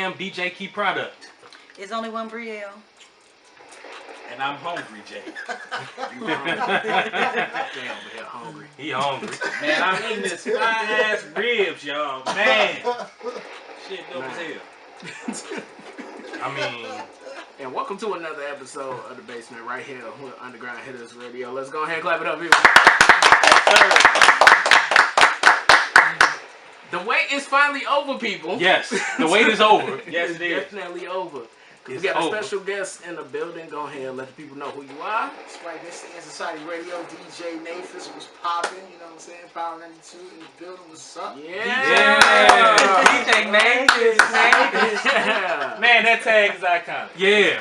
am DJ Key Product. It's only one Brielle. And I'm hungry, Jay. You hungry. He hungry. Man, I'm eating this fine-ass ribs, y'all. Man. Shit dope as hell. I mean... And welcome to another episode of The Basement right here with Undergroundhittas Radio. Let's go ahead and clap it up here. The wait is finally over, people. Yes, the wait is over. Yes, it is. Definitely over. We It's got a over. special guest in the building. Go ahead and let the people know who you are. That's right, this is Society Radio, DJ Nehphets was popping, you know what I'm saying? Power 92 in the building, what's up? Yeah. DJ Nehphets. Yeah. Man, that tag is iconic. Yeah.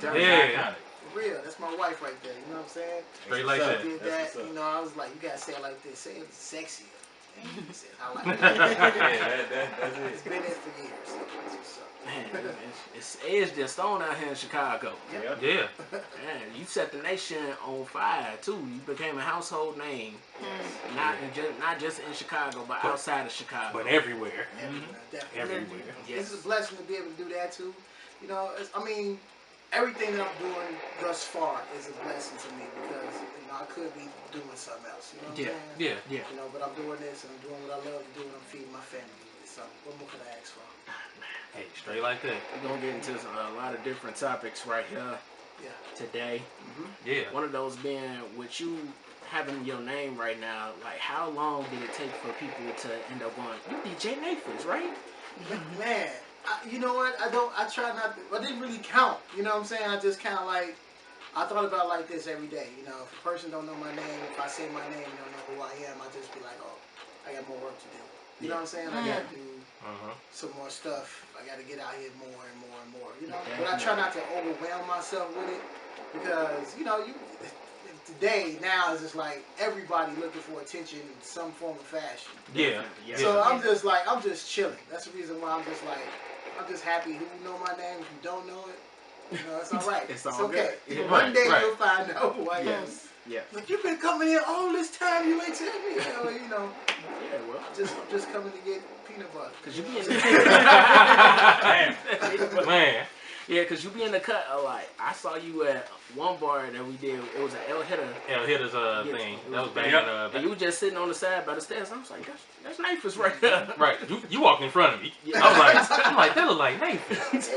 Iconic. For real, that's my wife right there, you know what I'm saying? Straight like I that. did That's that, what's up. you know, I was like, you gotta say it like this, say it sexier. I like it. Yeah, that's It's it. been there for years, so that's what's up. Man, it's edge just on out here in Chicago. Yep. Yeah. Man, you set the nation on fire too. You became a household name, not just in Chicago, but outside of Chicago. But everywhere. Definitely. Everywhere. It's a blessing to be able to do that too. You know, I mean, everything that I'm doing thus far is a blessing to me because, you know, I could be doing something else. You know what I'm saying? Yeah. You know, but I'm doing this and I'm doing what I love to do and I'm feeding my family with it. So what more could I ask for? Hey, straight like that. We're gonna get into a lot of different topics right here Yeah. today. Yeah. One of those being with you having your name right now. Like, how long did it take for people to end up going, you DJ Nehphets, right? Man, you know what? I try not to, I didn't really count. You know what I'm saying? I just kind of like, I thought about it like this every day. You know, if a person don't know my name, if I say my name and don't know who I am, I just be like, oh, I got more work to do. You know what I'm saying? I got to do some more stuff. I got to get out here more and more and more. You know, but I try not to overwhelm myself with it because you know, today now is just like everybody looking for attention in some form of fashion. Yeah. So I'm just like, I'm just chilling. That's the reason why I'm just like, I'm just happy who know my name. If you don't know it, you know, it's all right. It's it's all okay. good. Yeah. One day Right. you'll find out who I am. Yes. Yeah. Like, you've been coming here all this time, you ain't tell me. You know, Yeah, well. I'm just coming to get peanut butter. Cause you be in Damn. Man. yeah, cause you be in the cut a lot. I saw you at one bar that we did. It was an Hitta. Hittas Yeah, thing. it That was was back bad. And you were just sitting on the side by the stairs. I was like, that's Nehphets right there. Right. You walked in front of me. Yeah. I'm like, that look like Nehphets.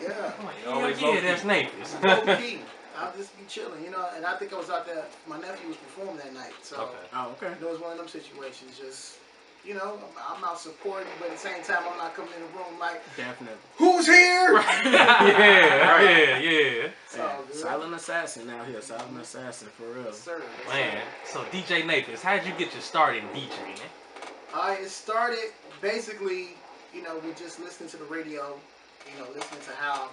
Yeah. I'm like, Always yeah, low-key. that's Nehphets. Low key. I'll just be chilling, you know. And I think I was out there. My nephew was performing that night, so Okay. Oh, okay. you know, it was one of them situations. Just, you know, I'm out supporting, but at the same time, I'm not coming in the room like, Definitely. who's here? Yeah. It's all good. Silent assassin out here. Silent assassin for real. Yes, sir. Yes, Man, so DJ Nehphets, how did you get your start in DJing? It started basically, you know, with just listening to the radio, you know, listening to how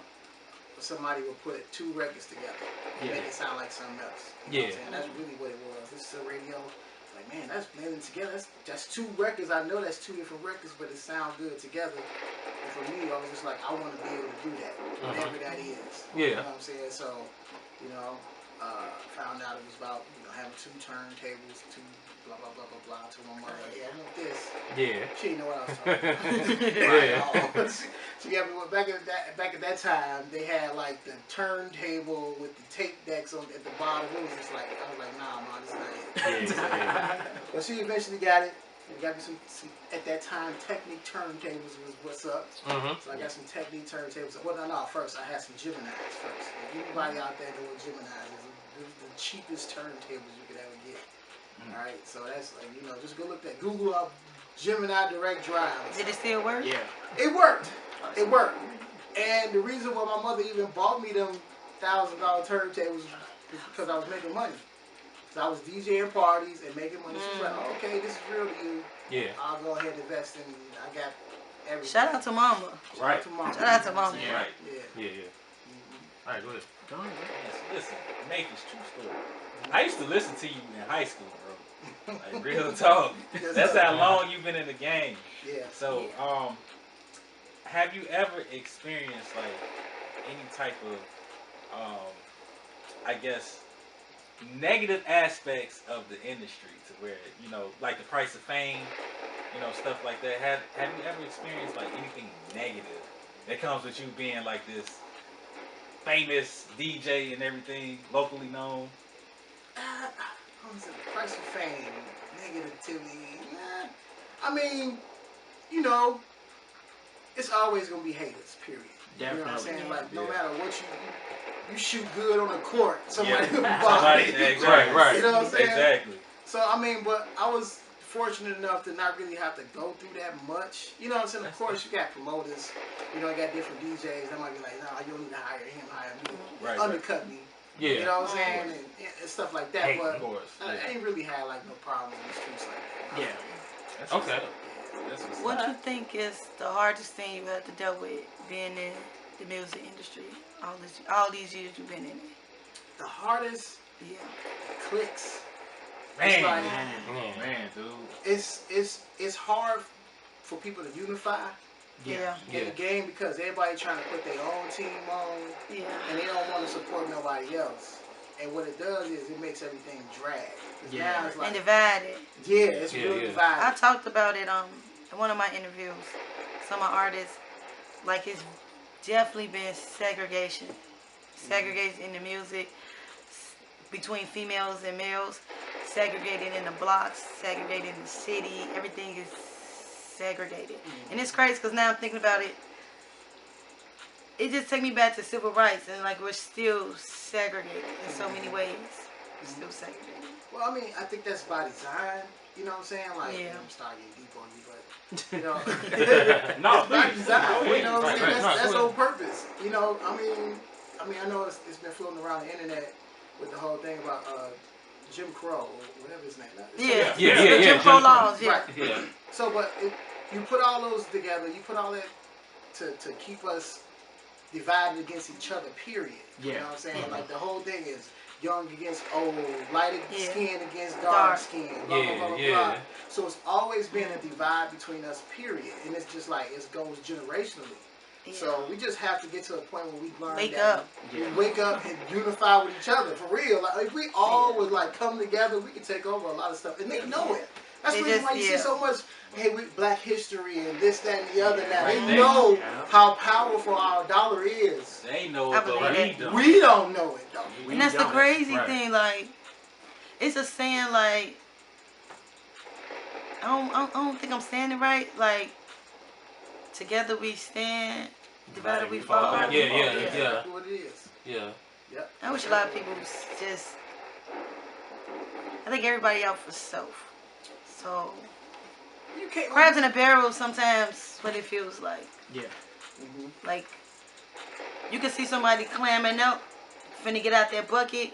somebody would put two records together and make it sound like something else. You know what I'm saying? That's really what it was. Listen to the radio, like, man, that's blending together. That's two records. I know that's two different records, but it sounds good together. And for me, I was just like, I want to be able to do that, whatever that is. Yeah. You know what I'm saying? So, you know, found out it was about, you know, having two turntables, two blah, blah, blah, blah, blah, to my mother. Like, yeah, I want this. Yeah. She didn't know what I was talking about. Yeah. She got me back at that time. They had like the turntable with the tape decks on at the bottom. It was just like, I was like, nah, ma, this is not it. Yeah. But she eventually got it. And got me some at that time Technique turntables was what's up. So I got some Technique turntables. Well, no, first I had some Geminis first. Like, anybody out there doing Geminis is the cheapest turntables you could ever get. All right, so that's like, you know, just go look at Google up Gemini Direct Drive. Did it still work? Yeah. It worked. It worked. And the reason why my mother even bought me them $1,000 turntables is because I was making money. So I was DJing parties and making money. She was like, oh, okay, this is real to you. Yeah. I'll go ahead and invest in. I got everything. Shout out to Mama. Right. Shout out to Mama. Shout out to Mama. Yeah. Right. Yeah. All right, go ahead. Go ahead. Listen, Nehphets, true story. I used to listen to you in high school, bro. Like, real talk. That's how long you've been in the game. Yeah. So, have you ever experienced like any type of, I guess, negative aspects of the industry to where, you know, like the price of fame, you know, stuff like that? Have you ever experienced like anything negative that comes with you being like this famous DJ and everything, locally known? The price of fame, negativity. Nah. I mean, you know, it's always gonna be haters. Period. Definitely. You know what I'm saying? Yeah. Like, no matter what you shoot good on the court, somebody will buy Somebody, it. exactly. Right. You know what I'm saying? Exactly. So I mean, but I was fortunate enough to not really have to go through that much. You know what I'm saying? Of course, you got promoters. You know, you got different DJs. That might be like, no, you don't need to hire him, hire me. Right, Undercut me. Yeah. You know what I'm saying? And stuff like that. Hey, but of course. I ain't really had like no problems in the streets like that. Yeah. That's what's Okay. up. That's what's What up. you think is the hardest thing you had to deal with being in the music industry all these years you've been in it? The hardest Yeah. clicks. Man, It's like, man, dude. it's hard for people to unify Yeah. in the game because everybody trying to put their own team on Yeah. and they don't want to support nobody else. And what it does is it makes everything drag. 'Cause Yeah. now it's like, And divided. yeah, it's Yeah, really yeah. divided. I talked about it in one of my interviews. Some of my artists, like it's definitely been segregation in the music between females and males, segregated in the blocks, segregated in the city. Everything is segregated, and it's crazy because now I'm thinking about it. It just takes me back to civil rights, and like we're still segregated in so many ways. We're still segregated. Well, I mean, I think that's by design. You know what I'm saying? Like, Yeah. I'm starting to get deep on you, but, you know. No, it's by please. design. You know what I'm saying? Right, That's no, on purpose. You know, I mean, I know it's been floating around the internet with the whole thing about Jim Crow or whatever his name is. Yeah. Jim Crow laws, yeah. Right. Yeah. So, but if you put all those together, you put all that to keep us divided against each other, period. You Yeah. know what I'm saying? Mhm. Like, the whole thing is young against old, light Yeah. skin against Dark. dark skin, blah, blah, blah, blah, Yeah, blah. yeah. So it's always been a divide between us, period. And it's just like, it goes generationally. Yeah. So we just have to get to a point where we learn Wake that up. we wake up and unify with each other, for real. Like, if we all would like come together, we could take over a lot of stuff. And they know it. That's They the reason just- why you see yeah. so much, hey, with Black history and this, that, and the other now. Right. They know Yeah. how powerful our dollar is. They know I it, but believe we it. don't. We don't know it, though. And that's the don't. crazy Right. thing, like, it's a saying, like, I don't think I'm saying it right, like, together we stand, divided we fall. Divided Yeah, we fall. yeah, That's yeah. exactly what it is. Yeah. Yep. I wish a lot of people just, I think everybody out for self. So, You can't. crabs in a barrel sometimes what it feels like. Yeah. Mhm. Like, you can see somebody clamming up, finna get out that bucket,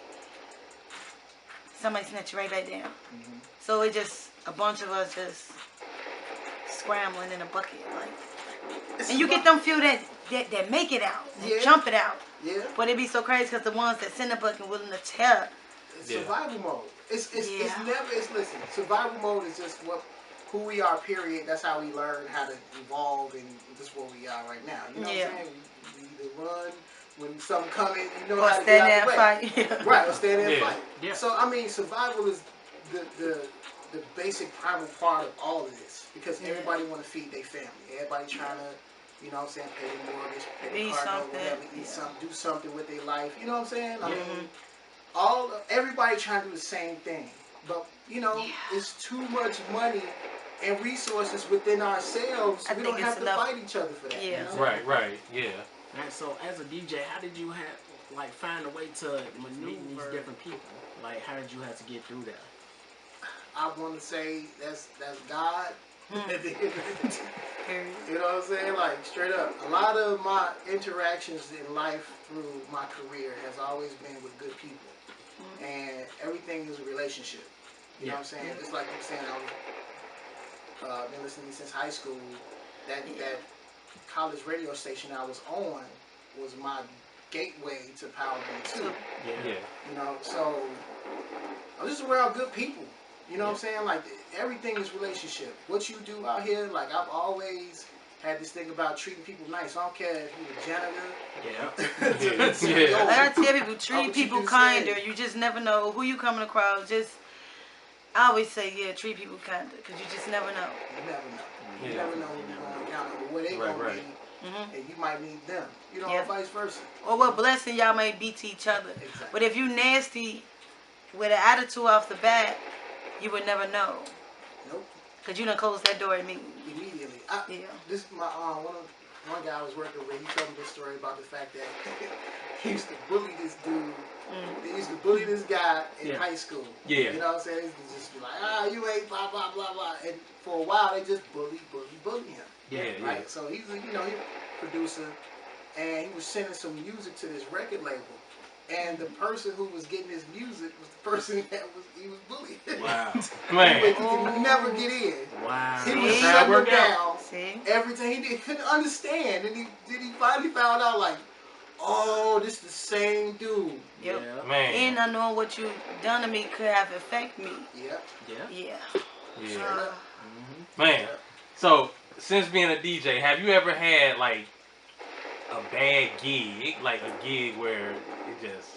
somebody snatch you right back down. Mhm. So it just, a bunch of us just scrambling in a bucket, like. It's And you get them few that make it out, that Yeah. jump it out. Yeah. But it be so crazy because the ones that's in the bucket willing to tear. It's Yeah. survival mode. It's Yeah. never. It's listen. Survival mode is just who we are. Period. That's how we learn how to evolve, and just where we are right now. You know Yeah. what I'm saying? We either run when something coming. You know Or how to stand get there out and the way. fight. Right. Or stand there and Yeah. fight. Yeah. So I mean, survival is the basic primal part of all of this because Yeah. everybody want to feed their family. Everybody trying to. You know what I'm saying? Pay the mortgage, pay the Eat car note, something. whatever. Eat Yeah. something. Do something with their life. You know what I'm saying? I Yeah. mean, everybody trying to do the same thing, but you know, Yeah. it's too much money and resources within ourselves. I We think don't it's have to enough. fight each other for that. Yeah. You know? Right. Yeah. And so, as a DJ, how did you find a way to maneuver these different people? Like, how did you have to get through that? I want to say that's God. At the end of the day. Period. You know what I'm saying? Like, straight up. A lot of my interactions in life through my career has always been with good people. And everything is a relationship. You know what I'm saying? Just like I'm saying, I've been listening since high school. That college radio station I was on was my gateway to Power Man 2. Yeah. You know, so I'm just around good people. You know what I'm saying? Like, everything is relationship. What you do out here, like, I've always had this thing about treating people nice. I don't care if you're a janitor. Yeah. Like I tell people, What treat you people just kinder. said. You just never know who you coming across. Just, I always say, yeah, treat people kinder, because you just never know. You never know. You Yeah. never know who you're going to encounter or where they're Right, going right. to and you might need them. You know, Yeah. or vice versa. Or what blessing y'all may be to each other. Exactly. But if you nasty with an attitude off the bat, you would never know. Nope. Cause you done closed that door immediately. Immediately. Yeah. This my one guy I was working with. He told me this story about the fact that he used to bully this dude. They used to bully this guy in high school. Yeah. You know what I'm saying? They used to just be like, you ain't blah blah blah blah. And for a while they just bully him. Yeah. Right. So he's a, he's a producer, and he was sending some music to this record label. And the person who was getting his music was the person that he was bullying. Wow. Man. He could never get in. Wow. He was See? shutting him Work out. down. See? Everything he couldn't understand, and he finally found out like, oh, this the same dude. Yep. Yeah. Man. And I know what you done to me could have affected me. Yep. Yeah. Yeah. Yeah. Uh, Man. So, since being a DJ, have you ever had like a bad gig, like a gig where it just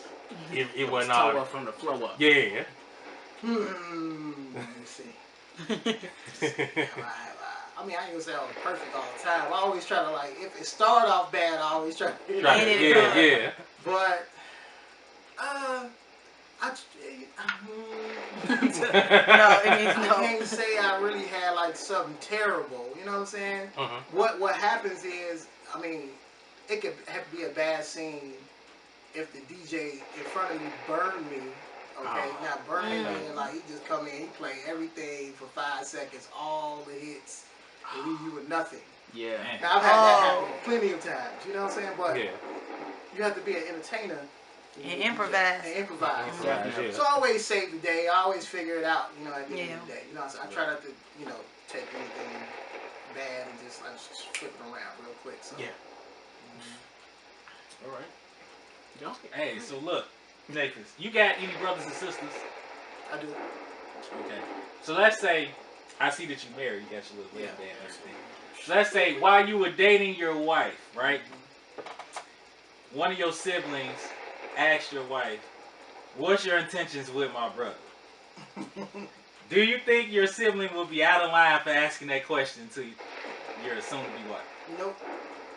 it wasn't Toe all? up from the flow up. Yeah. Let me see. I mean, I ain't gonna say I was perfect all the time. I always try to like, if it started off bad, I always try to. Right. Yeah. But, no, it means I no. can't say I really had like something terrible. You know what I'm saying? What happens is, I mean, it could have to be a bad scene if the DJ in front of me burned me. Okay, now burning me, and like he just come in, he play everything for 5 seconds, all the hits, and leave you with nothing. Yeah. Now I've had that happen plenty of times. You know what I'm saying? But Yeah. you have to be an entertainer And improvise. and improvise. Yeah. So I always save the day. I always figure it out. You know, at the end Yeah. of the day. You know, so I try not to, take anything bad and just like flip it around real quick. So. Yeah. All right. Yeah. Hey, so look, Nehphets, you got any brothers and sisters? I do. Okay. So let's say I see that you married. You got your little wedding Yeah. band and everything. So let's say while you were dating your wife, right? One of your siblings asked your wife, "What's your intentions with my brother?" Do you think your sibling will be out of line for asking that question to your soon-to-be wife? Nope.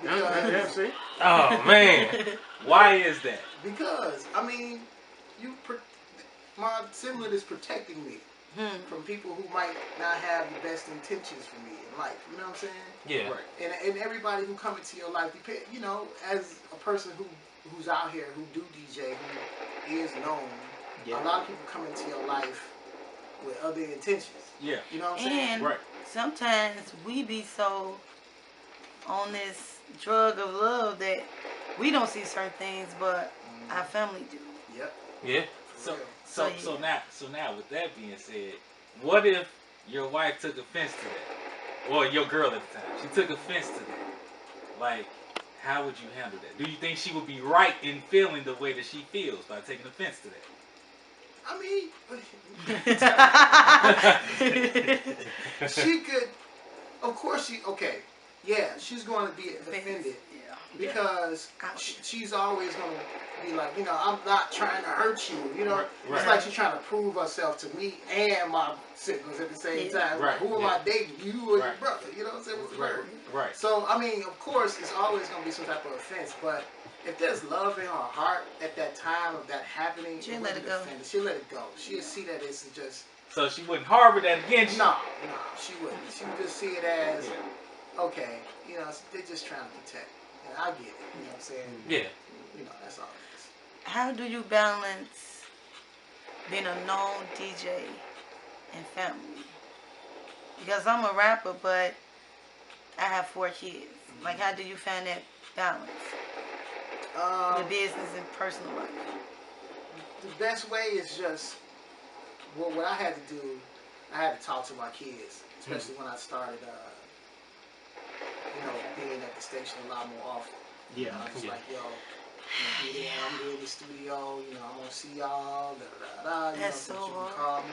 Yeah, see? Oh man. Why is that? Because I mean, my sibling is protecting me from people who might not have the best intentions for me in life. You know what I'm saying? Yeah. Right. And everybody who come into your life, as a person who's out here who do DJ, who is known, a lot of people come into your life with other intentions. Yeah. You know what I'm saying? And Right. sometimes we be so on this drug of love that we don't see certain things, but our family do. Yep. Yeah. For real. So now, with that being said, what if your wife took offense to that, or your girl at the time, she took offense to that? Like, how would you handle that? Do you think she would be right in feeling the way that she feels by taking offense to that? I mean, she could, of course she's going to be offended because she's always going to be like, I'm not trying to hurt you, Right. It's like she's trying to prove herself to me and my siblings at the same time. Right. Like, who am I dating, you or your brother? You know what I'm saying? What's the word? Right. So, I mean, of course, it's always going to be some type of offense, but if there's love in her heart at that time of that happening, She'll let it go. She'll let it go. She'll see that it's just... So she wouldn't harbor that against you? No, she wouldn't. She would just see it as, okay, they're just trying to protect. And I get it, you know what I'm saying? Yeah. That's all it is. How do you balance being a known DJ and family? Because I'm a rapper, but I have 4 kids. Like, how do you find that balance? With business and personal life. The best way is just, what I had to do, I had to talk to my kids, especially when I started, being at the station a lot more often. Yeah. I was like, yo, I'm here in the studio, I'm gonna see y'all, That's so so you hard. can call me.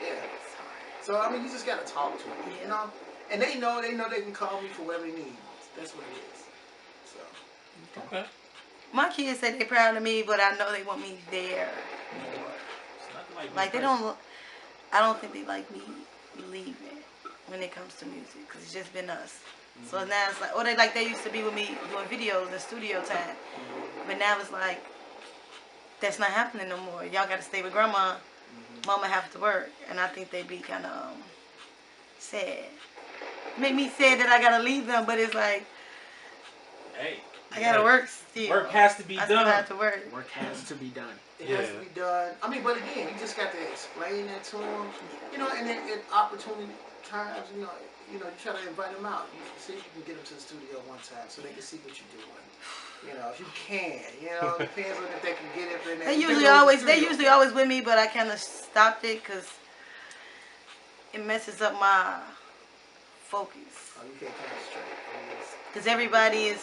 Yeah. So I mean, you just gotta talk to them, and they know they can call me for whatever they need. That's what it is. So. Okay. My kids say they're proud of me, but I know they want me there more. Like they don't. I don't think they like me leaving when it comes to music, because it's just been us. So now it's like, or they used to be with me doing videos in studio time, but now it's like that's not happening no more. Y'all got to stay with grandma. Mama have to work, and I think they be kind of sad. Make me sad that I gotta leave them, but it's like, Hey, I gotta work still. work has to be I done. still have to work. Work has to be done. It has to be done. I mean, but again, you just got to explain that to them. You know, and then at opportunity times, you try to invite them out. You see if you can get them to the studio one time so they can see what you're doing. You know, if you can, it depends on if they can get it. They usually always with me, but I kind of stopped it because it messes up my focus. Oh, you can't concentrate. Because everybody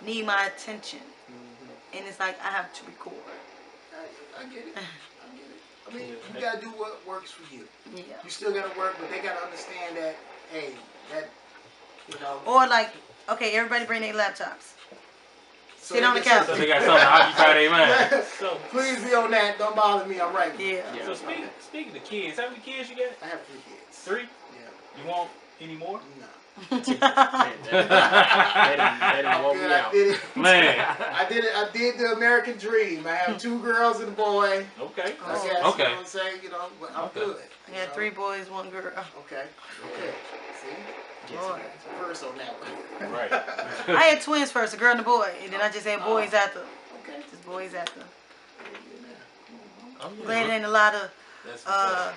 need my attention, and it's like I have to record. I get it. I mean, you gotta do what works for you. Yeah. You still gotta work, but they gotta understand that, hey, Or like, okay, everybody bring their laptops. So Sit on the couch. So they got something to occupy their mind. So please be on that. Don't bother me. I'm right. Yeah. So speaking of kids, how many kids you got? I have 3 kids. 3? Yeah. You want any more? No. They done I'm woke good. me I out. did it. Man. I did it. I did the American dream. I have 2 girls and a boy. Okay. I guess, Okay. You know what I'm saying? But I'm good. I got 3 boys, 1 girl. Okay. See? Boy. It's a verse on that one. Right. I had twins first, a girl and a boy, and then I just had boys after. Okay. Just boys after. Oh, Glad it ain't a lot of That's what's up.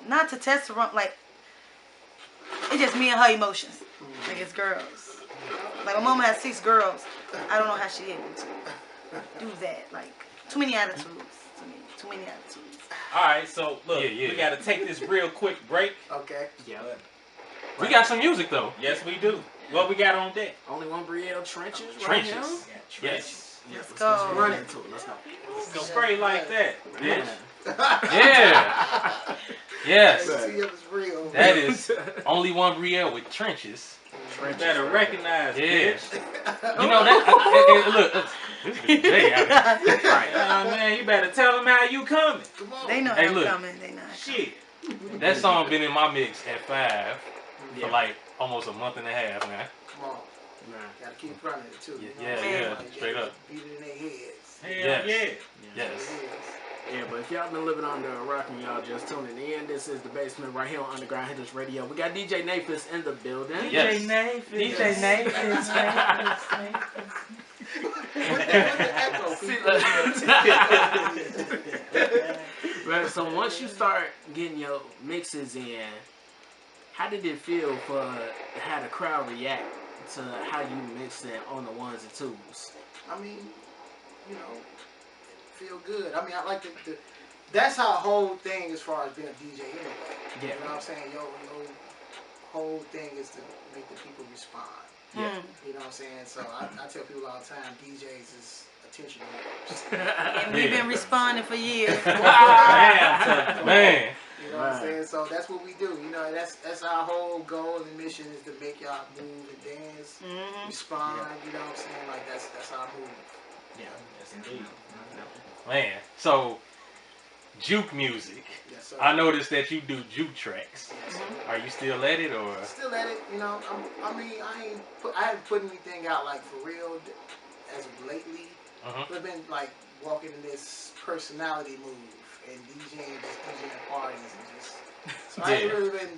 not to testosterone, like it's just me and her emotions. Like it's girls. Like my mama has 6 girls. I don't know how she able to do that. Like too many attitudes to me. Too many attitudes. All right, so look, Yeah. we got to take this real quick break. Okay. Yeah. We got some music though. Yes, we do. What we got on deck? Only one Brielle Trenches right Trenches. now. Yes. Yeah, Let's let's go. get Run into it. Let's go. Go spray like that. Yeah. Yeah. Yes. See if it's real. That is only one Brielle with trenches. You better recognize, Yeah. bitch. You know that. Look, this is Jay out here. Right. Man, you better tell them how you coming. Come on. They know Hey, I'm look. coming. They not. Shit. That song been in my mix at 5 for Yeah. like almost a month and a half, man. Come on. Nah. Gotta keep running it too. Yeah, You know what I'm yeah, saying? straight up. Beat it in their heads. Hell Yes. yeah. Yes. Yeah, but if y'all been living under a rock and y'all just tuning in, this is the basement right here on Undergroundhittas Radio. We got DJ Nehphets in the building. Yes. DJ Nehphets. Right, so once you start getting your mixes in, how did it feel for how the crowd react to how you mix it on the ones and twos? I mean, feel good. I mean, I like the that's how the whole thing as far as being a DJ anyway. Yeah. You know what I'm saying? Your whole thing is to make the people respond. Yeah. You know what I'm saying? So I tell people all the time, DJs is attention whores. And we've been responding for years. Man. You know what I'm saying? So that's what we do. You know, that's our whole goal and mission is to make y'all move and dance, respond. You know what I'm saying? Like that's our move. Yeah, yes indeed. Man. So, juke music. Yes, sir. I noticed that you do juke tracks. Yes, sir. Are you still at it or? Still at it, I haven't put anything out like for real as of lately. I've been like walking in this personality move and DJing parties and just. So I ain't really been,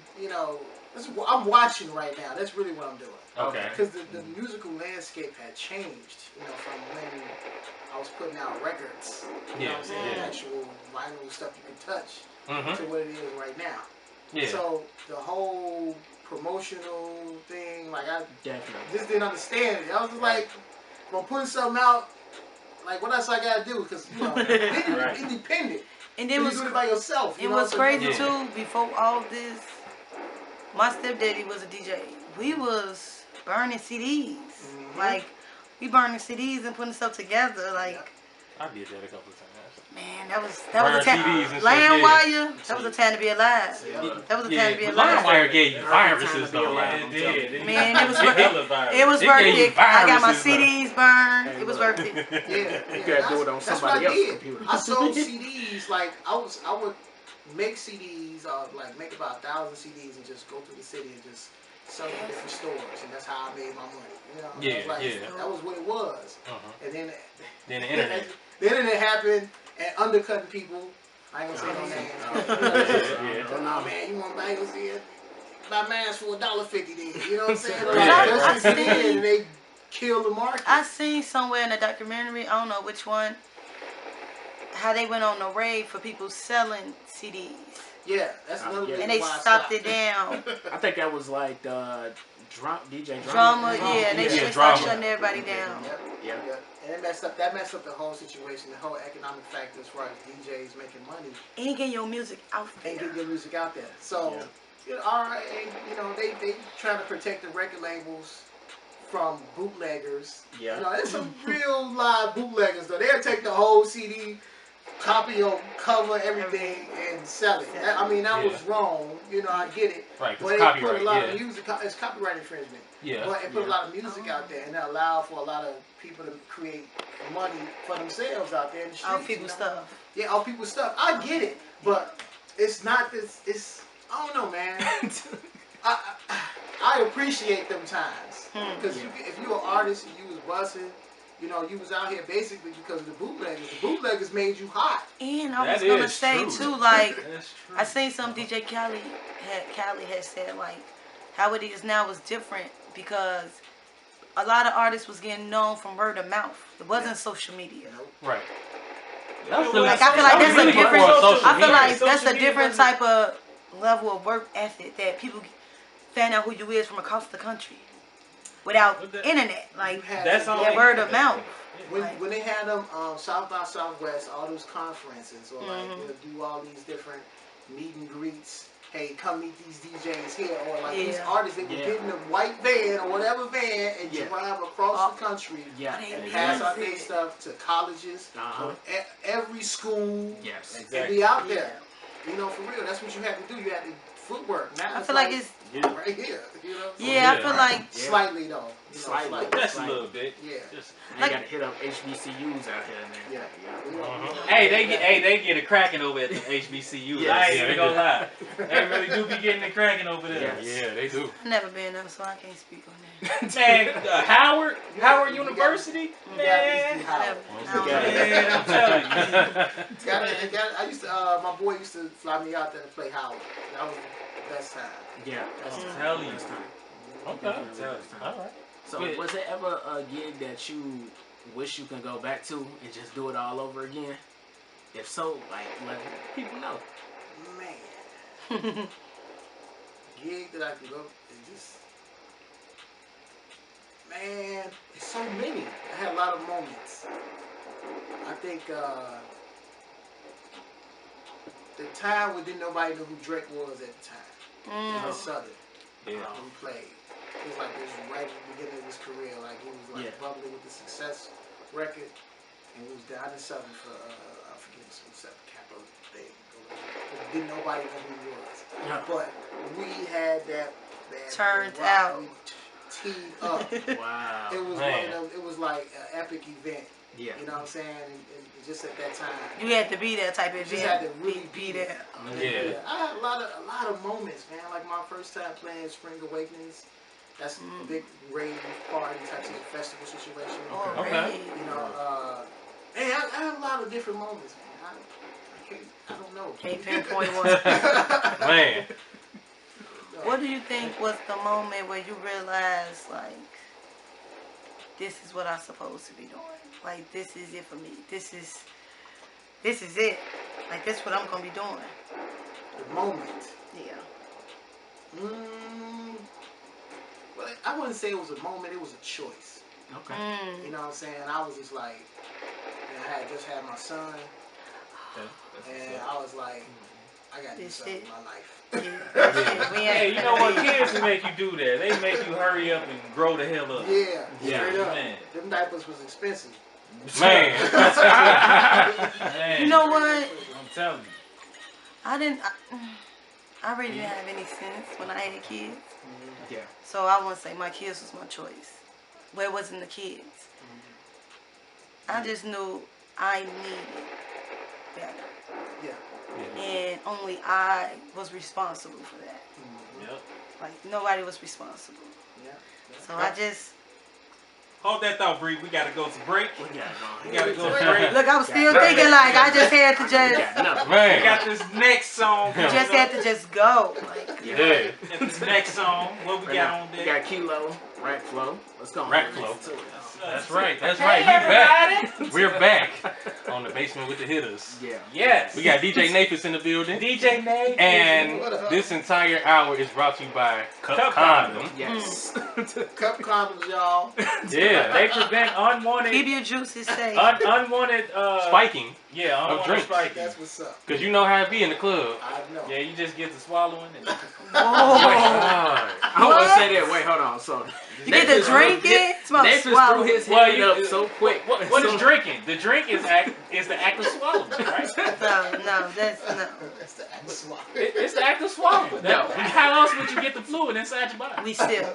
I'm watching right now. That's really what I'm doing. Okay. Because the musical landscape had changed, from when I was putting out records. You know what I'm saying? Actual vinyl stuff you can touch to what it is right now. Yeah. So the whole promotional thing, like I Definitely. just didn't understand it. I was just like, if I'm putting something out, like what else I gotta do? Because independent. And So then you do it by yourself. It was crazy too. Before all this, my stepdaddy was a DJ. We was burning CDs. Like we burning CDs and putting stuff together. Like I did that a couple of times. man, that was a Burn time. CDs and LimeWire. That was a time to be alive. That was a time to be Yeah, alive. LimeWire gave you viruses though. alive. Like, It did. Man, it was worth hella it. virus. It was It worth gave you it. I got my viruses, though. CDs burned. It was worth it. Yeah, You gotta do it on that's somebody what I else's did. computer. I sold CDs like I would make CDs, like make about 1,000 CDs and just go through the city and just sell them in different stores, and that's how I made my money. You know, Yeah, it was like, yeah. that was what it was. Uh-huh. And then Then the internet. the internet happened and undercutting people. I ain't gonna say no names. Yeah. Oh man, you want to buy your CD? Buy mine for $1.50 then. You know what I'm saying? Like, Right, that's right. what it is, and they kill the market. I seen somewhere in a documentary, I don't know which one, how they went on a raid for people selling CDs. Yeah, that's another reason And they why I stopped it down. I think that was like the DJ Drama, yeah, and they Yeah, should drama. start shutting everybody down. Yep. And it messed up. That messed up the whole situation, the whole economic factor as far as DJs making money And getting your music out and there. getting your music out there. So, you know, all right, and, you know, they trying to protect the record labels from bootleggers. Yeah. You know, there's some real live bootleggers though. They'll take the whole CD, copy or cover everything and sell it. I mean, that was wrong. You know, I get it. Right, But it's it put copyright. a lot Yeah. of music. It's copyright infringement. Yeah. But it put a lot of music out there, and it allowed for a lot of people to create money for themselves out there in the streets. Off people's stuff. Yeah, off people's stuff. I get it, but it's not this. It's I don't know, man. I appreciate them times because if you're an artist and you was busting, you know, you was out here basically because of the bootleggers. The bootleggers made you hot. And I was That gonna is say true. too, like That's true. I seen some DJ Khaled had said like how it is now was different because a lot of artists was getting known from word of mouth. It wasn't social media. Right. Like I feel like that's a really different. before social I feel media. like that's Social a media different wasn't- type of level of work ethic that people find out who you is from across the country without What the- internet. Like That's all. that word of mouth. When they had them South by Southwest, all those conferences, or like they'll do all these different meet and greets. Hey, come meet these DJs here, or like these artists. They would get in a white van or whatever van and drive across the country and pass out their stuff to colleges, every school, and be out there. You know, for real. That's what you had to do. You had to footwork. Now I feel like it's right here. You know. yeah. I feel like Slightly though. You know, Slightly. Just a little bit. Yeah. Just, They gotta hit up HBCUs out here, man. Yeah. hey, they get it cracking over at the HBCU. Yes. I ain't Yeah, even they gonna do. lie. They really do be getting it cracking over there. Yes. Yeah, they do. I've never been there, so I can't speak on that. Man, Howard University, man. Man, I'm telling you. I used to. My boy used to fly me out there to play Howard. That was the best time. Yeah. I'm telling you. Okay. I'm telling you. All right. So was there ever a gig that you wish you could go back to and just do it all over again? If so, like let people know. Man, gig that I can go and just. Man, it's so many. I had a lot of moments. I think the time when didn't nobody know who Drake was at the time. In Southern. Yeah. When he played. It was like this right at the beginning of his career. Like he was like bubbling with the Success record. And he was down in Southern for, I forget some Capo thing. Didn't nobody know who he was. Yeah. But we had that Turned rock. out. We teed up. Wow. It was one of them, it was like an epic event. Yeah. You know what I'm saying? And just at that time. You had to be that type of You event. just had to really be there. Yeah. I had a lot of moments, man. Like my first time playing Spring Awakenings. That's a big rave party type of festival situation. Oh, Okay. really? You know, and I had a lot of different moments, man. I don't know. Can't pinpoint one. Man. What do you think was the moment where you realized, like, this is what I'm supposed to be doing? Like, this is it for me. This is it. Like, this is what I'm gonna be doing. The moment. Yeah. Well, I wouldn't say it was a moment. It was a choice. Okay. You know what I'm saying? I was just like, I had just had my son, and I was like, I got to do This something it. in my life. Hey, you know what? Kids make you do that. They make you hurry up and grow the hell up. Yeah, Yeah, straight up. man. Them diapers was expensive. Man. Man, You know what? I'm telling you. I really didn't have any sense when I had kids. Yeah. So I wouldn't say my kids was my choice. Well, it wasn't the kids. I just knew I needed better. Yeah. and only I was responsible for that. Yep. Like nobody was responsible. Yeah. So I just Hold that thought, Bree. We gotta go to break. We got We gotta go to break. look. I was still thinking like I just had to We just. got nothing. We Man. got this next song. You just had to just go. Like, Yeah. Got this next song. What we got on We there? got Kilo, Rack Flow. Let's go. Rack Flow. To it. That's right. That's right. We're back on the basement with the Hittas. Yeah. Yes. We got DJ Nehphets in the building. DJ Nate. And What up? this entire hour is brought to you by Cup Cup Condom. Yes. Cup condoms, y'all. Yeah. They prevent unwanted, keep your juices safe. unwanted, Spiking. yeah, of unwanted drinks. spiking. That's what's up. Because you know how it be in the club. I know. Yeah, you just get to swallowing and Oh. God. I want to say that. Wait, hold on. So You get to drink it. Smell Nehphets swallow. threw his Well, hand you- up so quick. what is drinking? The drink is the act of swallowing, right? No, that's no. That's the act swap. It's the act of swallowing. No. How else would you get the fluid inside your body? We still.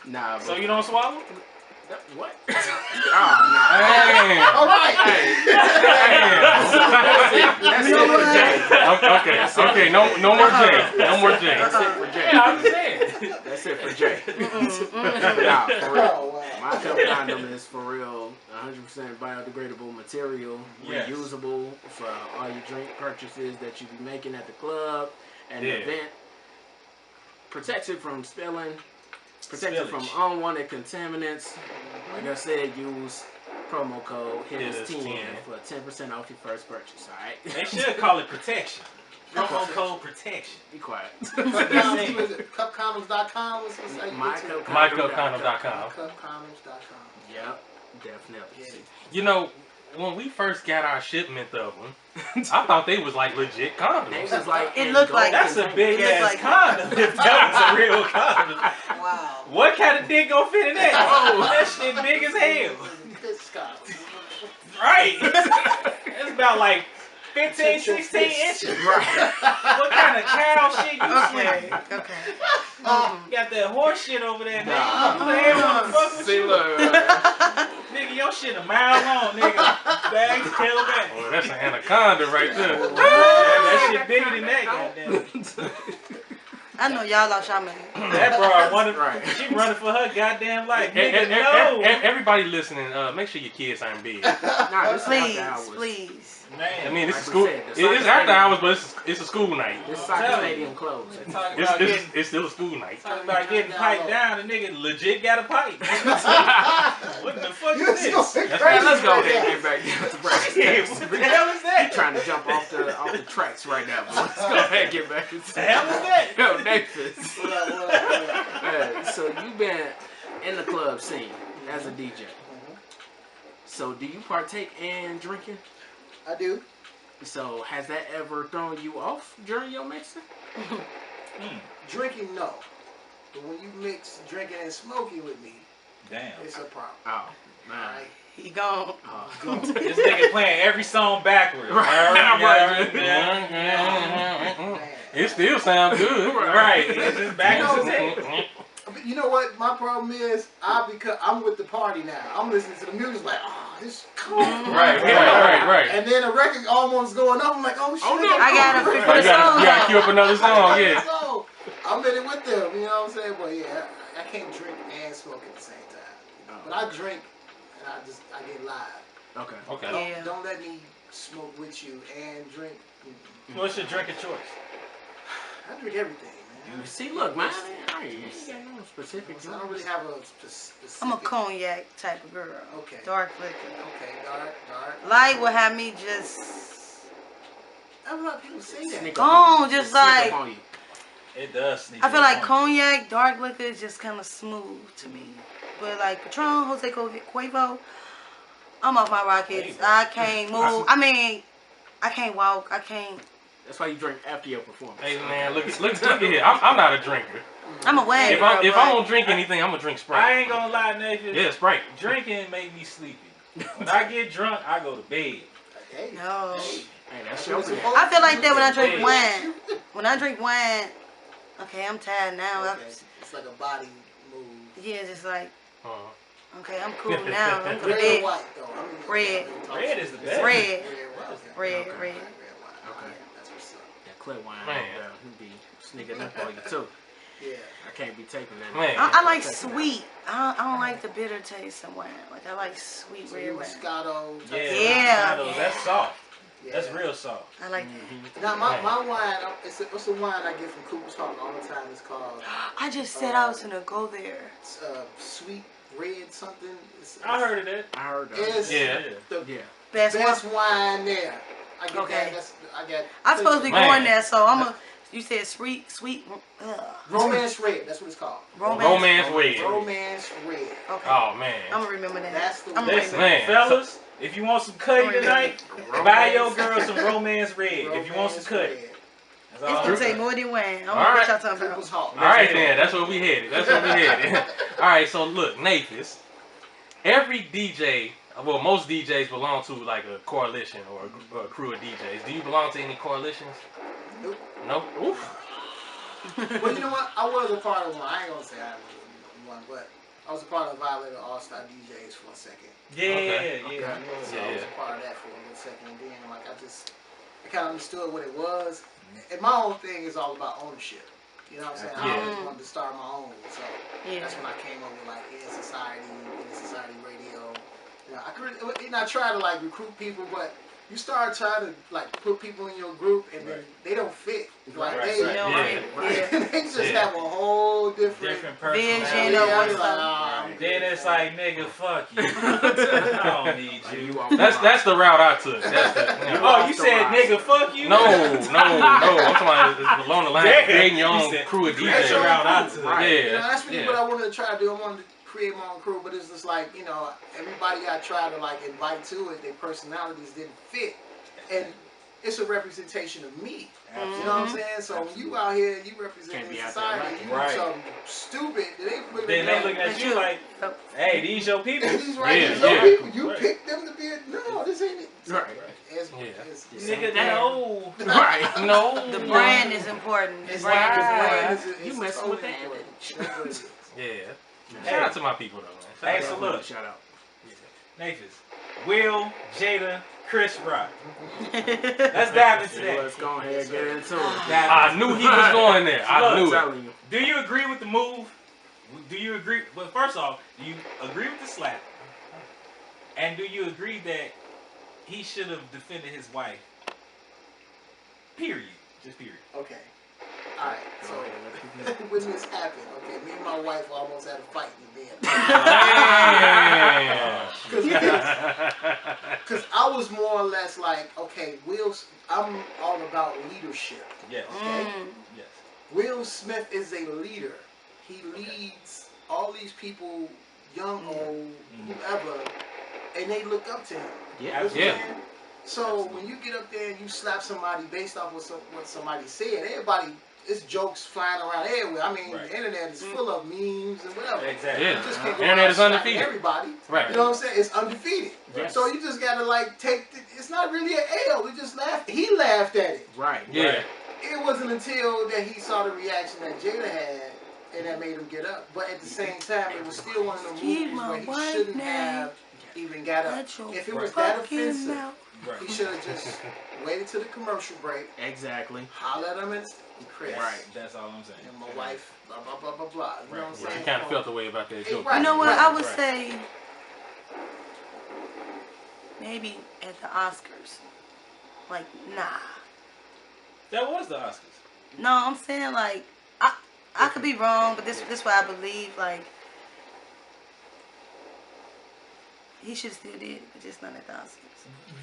Nah, So you don't swallow? what? Oh, nah. Damn. All right. That's You know it for what? Jay. Okay. No more J. No more J. That's it for Jay. Yeah, I'm saying. That's it for Jay. Nah, for real. Oh, wow. My cup condom is for real 100% biodegradable material, Yes. reusable for all your drink purchases that you be making at the club and Yeah. the event. Protects it from spilling, protects it from Spillage. unwanted contaminants. Like I said, use promo code Hittas HITTAS10 10. for 10% off your first purchase, alright? They should call it protection. Promo code protection. Be quiet. Cupcondoms.com. What's how you get to it? MyCupCondom.com. Cupcondoms.com. Yep, definitely. You know, when we first got our shipment of them, I thought they was like legit They condoms. was like, It looked like- That's a big It looked ass like- condom. If that was a real condom. Wow. What kind of dick gonna fit in that? Oh, that shit big as hell. Good Scott. Right. It's about like 15, 16 inches. Right. What kind of cow shit you Okay. sleep? Okay. You got that horse shit over there, nigga. Nah. Who the hell wanna fuck with See, you? look, Nigga, your shit a mile long, nigga. Bag tail back. Oh, that's an anaconda right there. That shit bigger than that, goddamn. I know y'all lost y'all man. That broad wanted, Right. she running for her goddamn life. E- e- Nigga, e- no. Everybody listening, make sure your kids aren't big. Nah, this is Please, after hours. please. Man. I mean, it's Like we school. said, the It's soccer after stadium- hours, but it's a school night. This soccer I'm telling stadium closed. talking about getting, It's still a school night. talking about getting piped down. The nigga legit got a pipe. What the fuck You is just this? go That's Hey, crazy. let's go right ahead now. and get back down to break. Yeah, what the hell is that? Trying to jump off the tracks right now. But let's go ahead and get back into What the hell is that? Yo, Nehphets. What up, what up, what up? So you've been in the club scene as a DJ. So do you partake in drinking? I do. So has that ever thrown you off during your mixing? Drinking, no. But when you mix drinking and smoking with me, Damn. it's a problem. Oh, man. Alright? He gone. Oh. This nigga playing every song backwards. Right. It still sounds good. Right. It's just backwards as hell. But you know what? My problem is I'm with the party now. I'm listening to the music like, oh, this cool. Right. And then the record almost going up. I'm like, oh shit. Oh, no. I gotta Like, put you a song gotta on. cue up another song, yeah. So I'm in it with them. You know what I'm saying? But yeah, I can't drink and smoke at the same time. But I drink and I get live. Okay. Okay. Yeah. Don't let me smoke with you and drink. What's your drink of choice? I drink everything, man. See, look, man. I ain't got no specific I don't drink. really have a specific. I'm a cognac type of girl. Okay. Dark liquor. Okay, dark. Light will have me just I have a lot of people say that. Sneak Go up on on, you. just Sneak up like- on you. It does sneak I feel up like on you. cognac, dark liquor is just kind of smooth to me. But like Patron, Jose Cuervo, I'm off my rockets. Cuervo. I can't move. I mean, I can't walk. I can't. That's why you drink after your performance. Hey man, look at here. I'm not a drinker. I'm a wag. If I don't drink anything, I'm gonna drink I Sprite. ain't gonna lie, Nehphets. Yeah, Sprite. Drinking make me sleepy. When I get drunk, I go to bed. Hey, No. Hey, that's your It's bad. supposed I feel like that when I to drink be. wine. When I drink wine, okay, I'm tired now. Okay. It's like a body move. Yeah, it's just like, Uh, okay, I'm cool now. I'm going to Red or bed. white though? I mean, Red. Red is the best. Red. Red, white. Okay. Red, Okay. red. Red, white. Okay. That's clear wine. Man. He be sneaking up on you too. Yeah. I can't be taking that. Man. I like sweet. I don't like the bitter taste of wine. Like I like sweet So red you wine. Moscato. Yeah. Moscatos, that's soft. Yeah. That's real soft. I like Now my wine, what's the wine I get from Cooper's Hawk all the time? It's called that. I just said I was gonna go there. sweet red something. I heard of that. I heard that. It's Yeah. the Yeah. best wine there. I get Okay. that. I got. I'm supposed to be Man. going there, so I'm a. You said sweet. Romance red. That's what it's called. Romance Red. Romance red. Okay. Oh man. I'm gonna remember that. That's the I'm one. Listen, Man. fellas, if you want some cutty tonight, buy your girl some romance red. If you want some Romance cutty. red. That's It's all gonna I'm take saying. more than wine. I don't know All what right. y'all talking Cooper's about. Hawk. All right then, that's where we headed. That's where we headed. All right, so look, Nehphets. Every DJ, well, most DJs belong to like a coalition or a crew of DJs. Do you belong to any coalitions? Nope. No. Oof. Well, you know what? I was a part of one. I ain't gonna say I was one, but I was a part of Violator All Star DJs for a second. Yeah, Okay. yeah. So I was a part of that for a little second, and then like I kind of understood what it was. And my own thing is all about ownership. You know what I'm saying? I Yeah. always wanted to start my own, so Yeah. that's when I came up with like In Society Radio. You know, I try to like recruit people, but you start trying to like put people in your group, and then they don't fit. Like Right, they, right. Yeah. they just Yeah. have a whole different Different Vision personality. or Yeah, what's like, up. I'm Then good. it's like, nigga, fuck you. I don't need Like, you. That's the route I took. That's the, you know. Oh, you said nigga, fuck you? No. I'm talking about along the line of Yeah. creating your He own said, crew of That's DJs. your route I own took. crew. Yeah. You know, that's really Yeah. what I wanted to try to do. I wanted to create my own crew, but it's just like, you know, everybody I tried to like invite to it, their personalities didn't fit. And it's a representation of me. You know what I'm saying? So when you out here, you representing Can't be out there society, lacking. you Right. do something stupid, Then they looking at you like, hey, these your people. These right, Yeah, these your yeah. people. You Right. picked them to be a, no, this ain't it. Right. It's, Yeah. it's, Nigga, that old. Right. No. The brand is important. The It's brand is like, important. it's You it's messing totally with the important. image. That's what it is. Yeah. Shout out to my people though, man. Hey, Shout so out. look, Shout out. Nehphets, Will, Jada, Chris Rock. Let's dive into that. Let's go ahead and get into it. I knew he was going there. I Look, knew it. telling you. Do you agree with the move? Do you agree? Well, first off, do you agree with the slap? And do you agree that he should have defended his wife? Period. Just period. Okay. All right. So when this happened, okay, me and my wife almost had a fight in the bed. Because I was more or less like, okay, I'm all about leadership. Yes. Okay? Yes. Will Smith is a leader. He leads all these people, young, old, whoever, and they look up to him. Yeah. You know what I'm Yeah. saying? So when you get up there and you slap somebody based off of what somebody said, everybody, it's jokes flying around everywhere. I mean, Right. the internet is full of memes and whatever. Exactly. Yeah. You just can't go Internet around is slapping undefeated. everybody. Right. You know what I'm saying? It's undefeated. Yes. So you just gotta like it's not really an L. We just laughed. He laughed at it. Right. Yeah. It wasn't until that he saw the reaction that Jada had and that made him get up. But at the same time, it was still one of the Keep movies my where he wife shouldn't name have even got up. out your If it was that fucking offensive, mouth. Right. he should have just waited till the commercial break, Exactly. hollered at him and Chris. Right. That's all I'm saying. And my wife, blah, blah, blah, blah, blah. You know what I'm Right. saying? You kind of felt the way about that joke. Right. You know what? Right. I would Right. say maybe at the Oscars. Like, nah. That was the Oscars. No, I'm saying like I could be wrong, but this what I believe. Like he should still did it, but just not at the Oscars.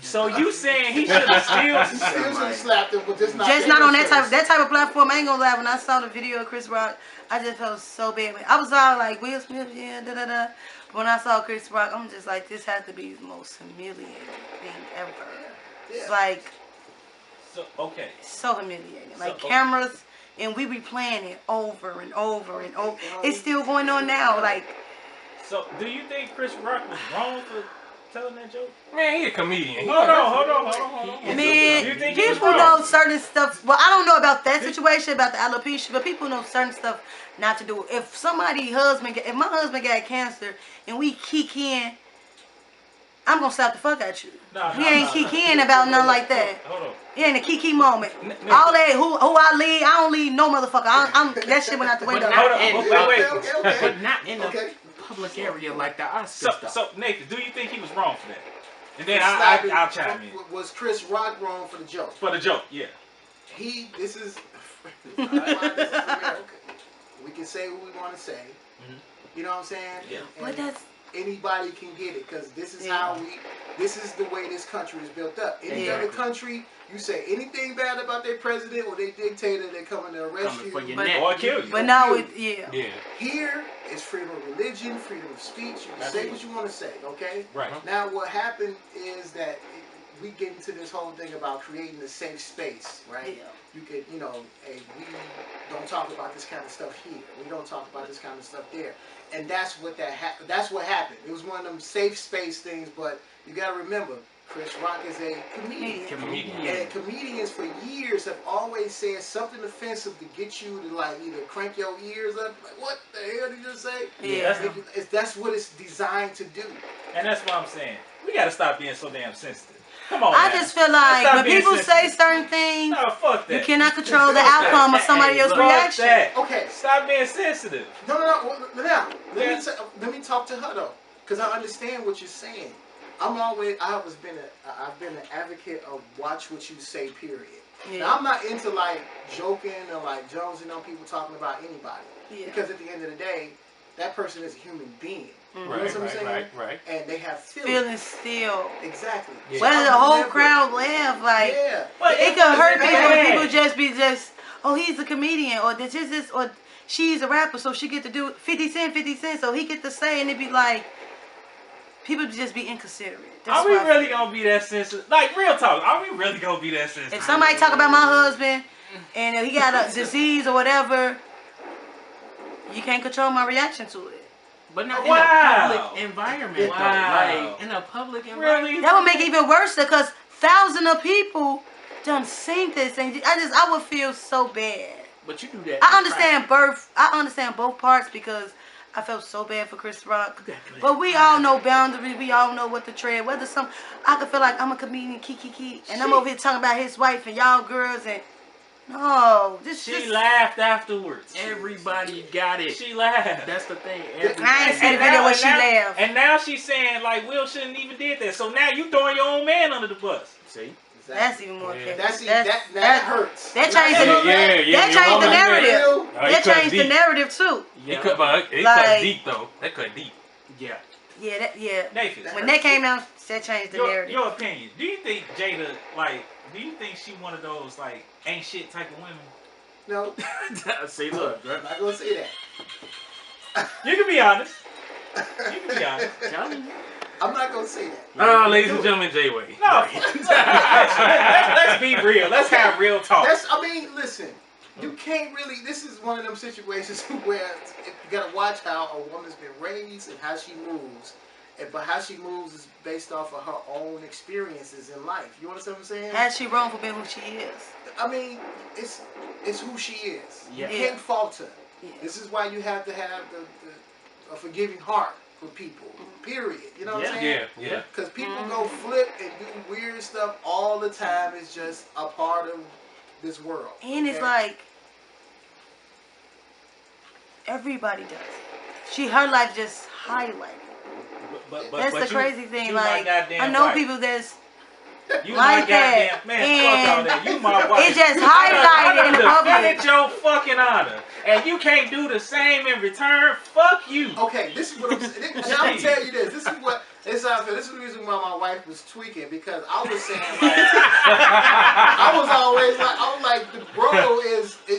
So you saying he should have still? He still should have slapped him, but just not On in his face. that type of platform. I ain't gonna lie. When I saw the video of Chris Rock, I just felt so bad. I was all like Will Smith, yeah, da da da. But when I saw Chris Rock, I'm just like, this has to be the most humiliating thing ever. Yeah. Like So okay. so humiliating. Like So- cameras, and we replaying it over and over and over. It's still going on now. Like. So do you think Chris Rock was wrong for telling that joke? Man, he a comedian. Hold on. Man, Do you think he was people wrong? know certain stuff. Well, I don't know about that situation, about the alopecia, but people know certain stuff not to do. If my husband got cancer and we kick in, I'm gonna slap the fuck at you. No, He ain't kikiing about nothing like that. Hold on. He ain't a kiki moment. All that who I lead, I don't lead no motherfucker. I'm that shit went out the window. Hold on. Wait. Okay. But not in Okay. a public area like the Oscars. So Nathan, do you think he was wrong for that? And then I'll chime in. Was Chris Rock wrong for the joke? For the joke, yeah. This is America. We can say what we want to say. You know what I'm saying? Yeah. But that's anybody can get it because this is how this is the way this country is built up. Any other country, you say anything bad about their president or their dictator, they're coming to arrest you for your But- neck. Or kill you. but now Yeah. Here is freedom of religion, freedom of speech. You can say what you want to say, okay? Right. Now what happened is that we get into this whole thing about creating a safe space, right? Yeah. You could, hey, we don't talk about this kind of stuff here. We don't talk about this kind of stuff there. And that's what that's what happened. It was one of them safe space things, but you got to remember, Chris Rock is a comedian. And comedians for years have always said something offensive to get you to like either crank your ears up, like what the hell did you just say? Yeah. That's what it's designed to do. And that's what I'm saying. We gotta stop being so damn sensitive. Come on, I man. just feel like Stop when being people say sensitive. certain things, No, fuck that. you cannot control the outcome of somebody else's Fuck reaction. that. Okay. Stop being sensitive. No. Now, let me talk to her though, because I understand what you're saying. I've been an advocate of watch what you say. Period. Yeah. Now I'm not into like joking or like jonesing on people talking about anybody, Yeah. because at the end of the day, that person is a human being. You know Right, what I'm saying? right. And they have Feeling still. Exactly. Yeah. Whether the whole crowd laugh, like Yeah. But it could hurt people bad. when people just be oh, he's a comedian, or this, or she's a rapper, so she get to do 50 Cent, so he get to say, and it be like, people just be inconsiderate. That's Are we why I really feel. gonna be that sensitive? Like, real talk, are we really gonna be that sensitive? If somebody talk about my husband, and if he got a disease or whatever, you can't control my reaction to it. But not Wow. in a public environment, Wow. though. Like, in a public environment. Really? That would make it even worse because thousands of people done seen this, and I would feel so bad. But you do that. I understand both parts because I felt so bad for Chris Rock. Exactly. But we all know boundaries. We all know what to tread. Whether I could feel like I'm a comedian, kiki, and I'm over here talking about his wife and y'all girls, and no, She laughed afterwards. Everybody got it. She laughed. That's the thing. I ain't seen the video where she laughed. And now she's saying like Will shouldn't even did that. So now you throwing your own man under the bus. See? That's even more Yeah. petty. That hurts. That changed the narrative. That changed the narrative too. It cut Like- deep though. That cut deep. Yeah. Yeah. Nathan, When that came out, that changed the narrative. your opinion. Do you think Jada do you think she one of those like ain't shit type of women? No, See, look. I'm not gonna say that. You can be honest. You can be honest. Tell me. I'm not gonna say that. Ladies and gentlemen, J-Way. No, let's be real. Let's have real talk. Listen. You can't really. This is one of them situations where you gotta watch how a woman's been raised and how she moves, but how she moves is based off of her own experiences in life. You understand what I'm saying? Has she wrong for being who she is? I mean, it's who she is. Yeah. You can't fault her. Yeah. This is why you have to have a forgiving heart for people. Period. You know what I'm saying? Yeah. Because people go flip and do weird stuff all the time. It's just a part of this world. And it's okay? like everybody does it. Her life just highlighted. But That's the crazy thing. you my Like goddamn I know wife. people that's You like my goddamn man. Fuck all that. You my wife. It's just highlighted in I done defended public. your fucking honor, and you can't do the same in return. Fuck you. Okay, this is what I'm saying. Now I'm gonna tell you this. This is what this is the reason why my wife was tweaking, because I was saying like I was like the bro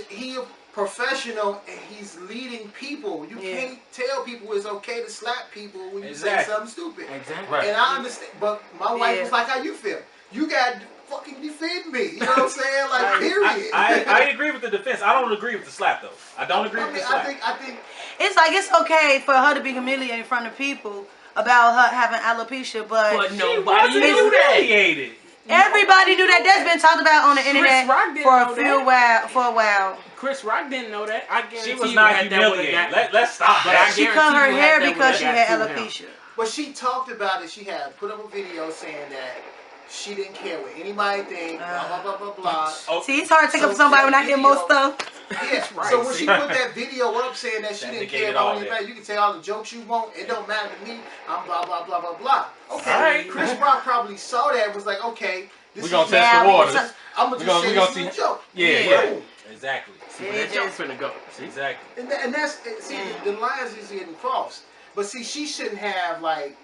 he a professional and he's leading people. You can't tell people it's okay to slap people when you say something stupid. Exactly. Right. And I understand, but my wife was like, "How you feel? You got to fucking defend me." You know what I'm saying? Like, period. I agree with the defense. I don't agree with the slap though. I don't agree with the slap. I think It's like it's okay for her to be humiliated in front of people about her having alopecia, but nobody She knew wasn't that. humiliated. everybody knew that. That's been talked about on the internet Rock didn't for know a while. Chris Rock didn't know that. I guarantee She was you not that would've humiliated. got- Let's stop But that. I She guarantee cut her you hair that because she would've had got to him. alopecia. But she talked about it. She had put up a video saying that she didn't care what anybody think. Blah blah blah blah blah. Oh, See, it's hard to take up for somebody when I hear most stuff. Yeah. Right, So when see? she put that video up saying that she That didn't care negated all about anybody, that. you can say all the jokes you want. It don't matter to me. I'm blah blah blah blah blah. Okay. All right. Chris Rock probably saw that and was like, okay, this We is gonna test Yeah, the we waters. gonna I'm gonna we just gonna- say we this gonna is a see- joke. Yeah. Boom. exactly. See, where that joke's finna go. See? Exactly. And that's see the lines is getting crossed. But see, she shouldn't have like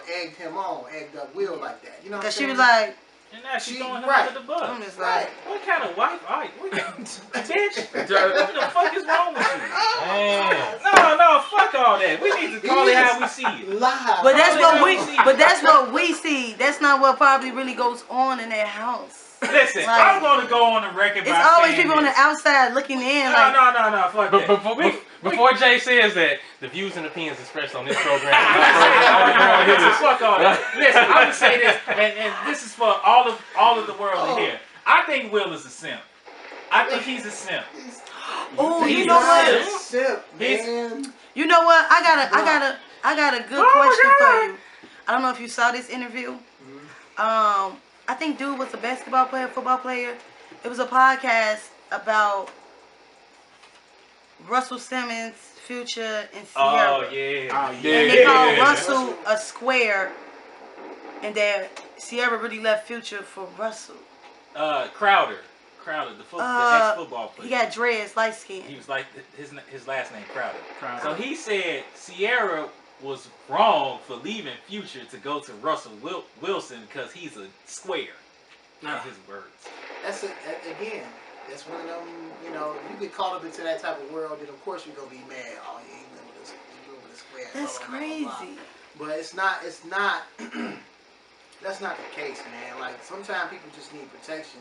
egged him on, egged up Will like that. You know what I'm Because she saying? was like, And now she's She- throwing him right. under the bus. I'm just Right. like, What kind of wife are you? Bitch, what the fuck is wrong with you? Man. No, fuck all that. We need to call it how we see it. Live. but that's All what they we, don't see. but that's what we see. That's not what probably really goes on in their house. Listen, Like, I'm gonna go on the record It's by always saying people on the this. outside looking in, No, like, no, fuck But that. before Jay says that, the views and opinions expressed on this program. Listen, fuck all that. Listen, I'm gonna say this, and this is for all of the world to hear. I think Will is a simp. I think he's a simp. oh, you He's know a what? Sip, He's- man. You know what? I got a good question for you. I don't know if you saw this interview. I think dude was a basketball player, football player. It was a podcast about Russell Simmons, Future, and Sierra. Oh yeah. Oh, And they called Yeah. Russell a square, and that Sierra really left Future for Russell. Crowder, the ex-football player. He got dreads, light skin. He was like his last name Crowder. Crowder. So he said Sierra was wrong for leaving Future to go to Russell Wilson because he's a square. Nah. In his words. Again, that's one of them. You get caught up into that type of world, then of course you're gonna be mad. Oh, yeah, he went with a square. That's blah, blah, blah, blah, blah. crazy. But it's not. That's not the case, man. Like sometimes people just need protection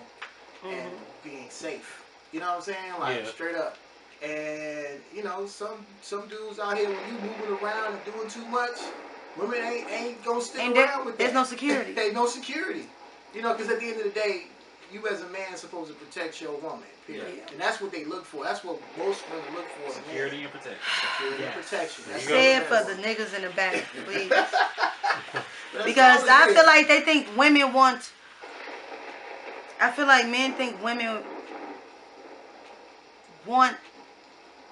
and being safe. You know what I'm saying? Like Yeah. straight up. And some dudes out here when you moving around and doing too much, women ain't gonna stick And around with that. there's no security. Ain't no security. Because at the end of the day, you as a man supposed to protect your woman. Period. Yeah. And that's what they look for. That's what most women look for. in a man. Security and protection. Security Yes. and protection. That's Say it what for the niggas in the back, please. That's Because all it I is. feel like they think women want. I feel like men think women want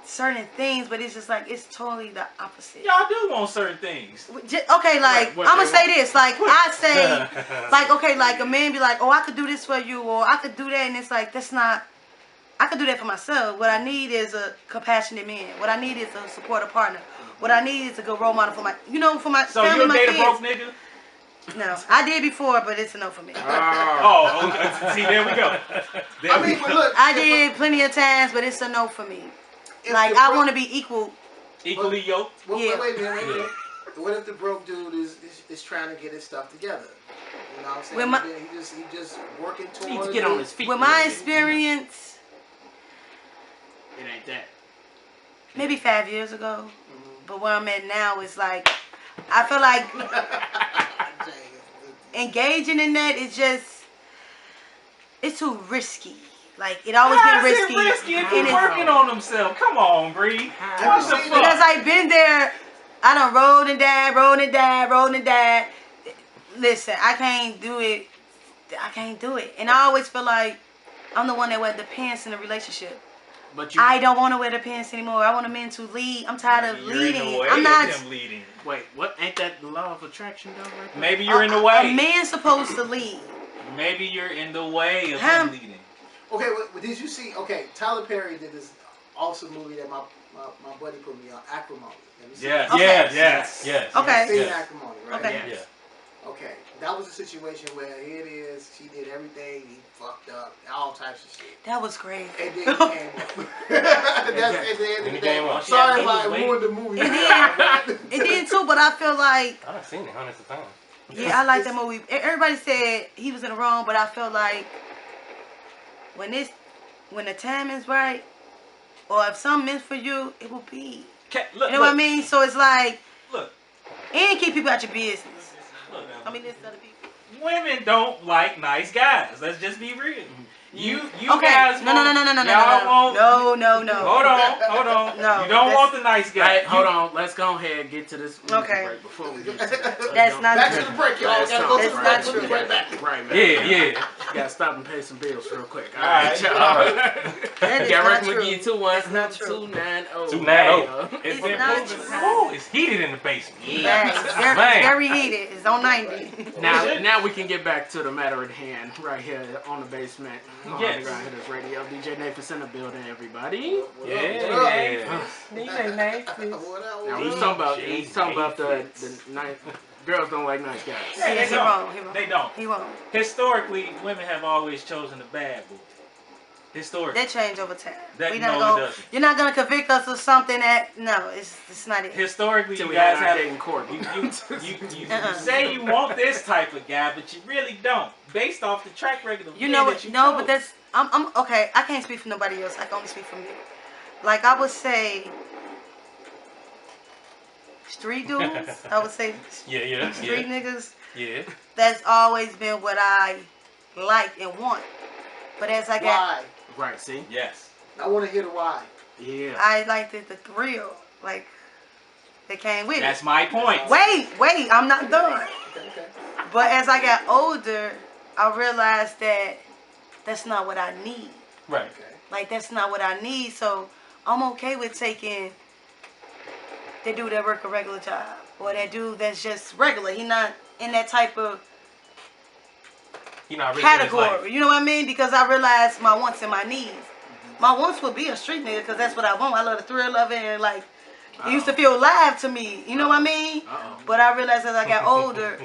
certain things, but it's just like it's totally the opposite. Y'all do want certain things. Okay, like What I'm they gonna say want. this, like I say, like okay, like a man be like, oh, I could do this for you, or I could do that, and it's like that's not. I could do that for myself. What I need is a compassionate man. What I need is a supportive partner. What I need is a good role model for my, for my So family, you my date a kids. broke nigga? No, I did before, but it's a no for me. Oh, okay. See, there we go. There I we mean, go. but look. I did plenty of times, but it's a no for me. if Like the I broke- want to be equal. Equally yoked. Well, Yeah. wait a minute. What if the broke dude is trying to get his stuff together? You know what I'm saying? With my- he just working He needs towards to get on it. his feet. With a my little bit. experience, It ain't that. maybe 5 years ago, but where I'm at now is like, I feel like engaging in that is just, it's too risky. Like it always How's been it risky. risky if and he's it's- working on himself? Come on, Bree. What the seen fuck? Because I've been there, I done rolled and died. Listen, I can't do it. And I always feel like I'm the one that wear the pants in the relationship. But you I don't want to wear the pants anymore. I want a man to lead. I'm tired of You're in leading. the way I'm not. of him leading. wait. What ain't that the law of attraction though? Right there? Maybe you're in the A way. man's supposed to lead. Maybe you're in the way of Him. him leading. Okay, well, did you see? Okay, Tyler Perry did this awesome movie that my buddy put me on, Acrimony. Have you seen Yes. it? Okay. Yes. Okay. You've seen Yes. Acrimony, right? Okay. Yeah. Okay, that was a situation where here it is. She did everything. He fucked up, all types of shit. That was crazy. And then he came up. That's at the end of And the he day. came up. Sorry if Yeah, I he was ruined the movie. It did too, but I feel like, I've seen it hundreds of times. yeah, I like that movie. Everybody said he was in the wrong, but I feel like when the time is right, or if something meant for you, it will be. Look, You know what I mean? So it's like, Look, and keep people out your business. look. I mean, this other people. women don't like nice guys. Let's just be real. You Okay. guys No. y'all won't. No. Hold on. No, You don't want the nice guy. Hey, hold on. Let's go ahead and get to this music Okay. break before we get to that. That's not Back true. to the break, y'all. That's Gotta go to the not break. true. We'll be right back. Right, man. Yeah. Gotta stop and pay some bills real quick. All right. y'all. That is Garrett not true. McGee, 210 It's not true. 290. 290. It's It's been not proven. true. Ooh, it's heated in the basement. Yeah, it's very, Man. very heated. It's on 90. Now we can get back to the matter at hand right here on the basement. On Yes. Underground Hittas Radio. DJ Nehphets in the building, everybody. Yeah. What up? Now he's talking about the nice girls don't like nice guys. Hey, Yeah, they he don't. wrong. He wrong. They don't. He won't. Historically, women have always chosen the bad boy. Historically. That change over time. That- We no, not it gonna, doesn't. you're not gonna convict us of something that it's not it. Historically, Till you we guys had our have dating Courtney. you Uh-uh. say you want this type of guy, but you really don't, based off the track record of You men know that what? you No, chose. but that's I'm okay. I can't speak for nobody else. I can only speak for me. Like I would say, street dudes. I would say Yeah. street niggas. Yeah. That's always been what I like and want. But as I got, Why? Right, see? Yes. I want to hear the why. Yeah. I liked the thrill. Like they came with That's it. my point. Wait, I'm not done. Okay. But as I got older, I realized that that's not what I need. Right. Okay. Like that's not what I need. So I'm okay with taking that dude that work a regular job or that dude that's just regular. He not in that type of He not rich in his life. category. You know what I mean? Because I realized my wants and my needs. My wants would be a street nigga because that's what I want. I love the thrill of it and like it used to feel alive to me. You know what I mean? Uh-oh. But I realized as I got older,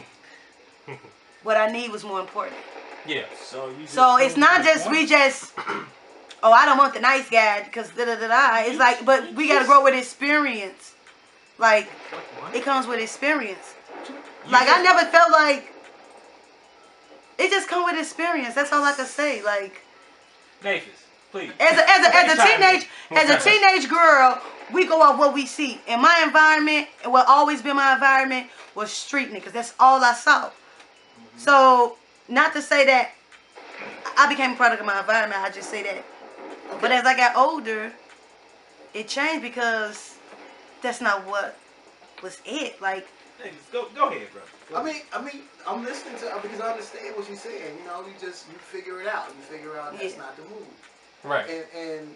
what I need was more important. Yeah. So you. So it's not just we just. Oh, I don't want the nice guy because da da da da. It's like, but we gotta grow with experience. Like, it comes with experience. Like I never felt like. It just come with experience. That's all I can say. Like, Nehphets, please. as a teenage girl, we go off what we see. In my environment, and what always been my environment was street niggas. That's all I saw. So, not to say that I became a product of my environment. I just say that. Okay. But as I got older, it changed because that's not what was it. Like, Nehphets, go ahead, bro. Go ahead. I mean, I'm listening to because I understand what you're saying. You know, you figure it out. You figure out that's Yeah. not the move. Right. And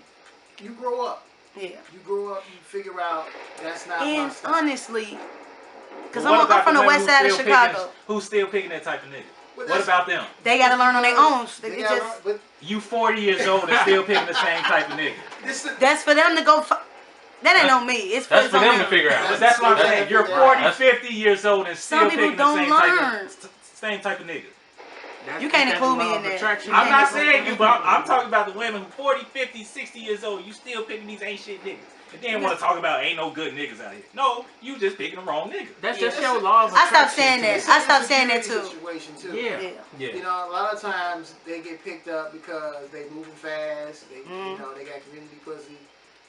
you grow up. yeah. You grow up. You figure out that's not my And style. honestly, because But what I'm about from the women west side of who's still Chicago. Who's still picking that type of nigga? Well, What that's- about them? They got to learn on their own. They It gotta just, learn, but You 40 years old and still picking the same type of nigga. this is that's for them to go. That ain't on me. It's That's for on them to figure out. But that's what I'm That's- saying. You're that's- 40, that's- 50 years old and still Some people picking the don't same learn. same type of nigga. That's- You can't that's include the me law in of that. attraction. I'm not can't saying you, but I'm talking about the women who 40, 50, 60 years old. You still picking these ain't shit niggas. And then want to talk about ain't no good niggas out here. No, you just picking the wrong nigga. That's Yeah. just your law of I attraction. stopped saying to that. it. I stopped saying that Insecurity too. Situation too. Yeah. Yeah. Yeah. You know, a lot of times they get picked up because they moving fast. They, you Mm. know, they got community pussy.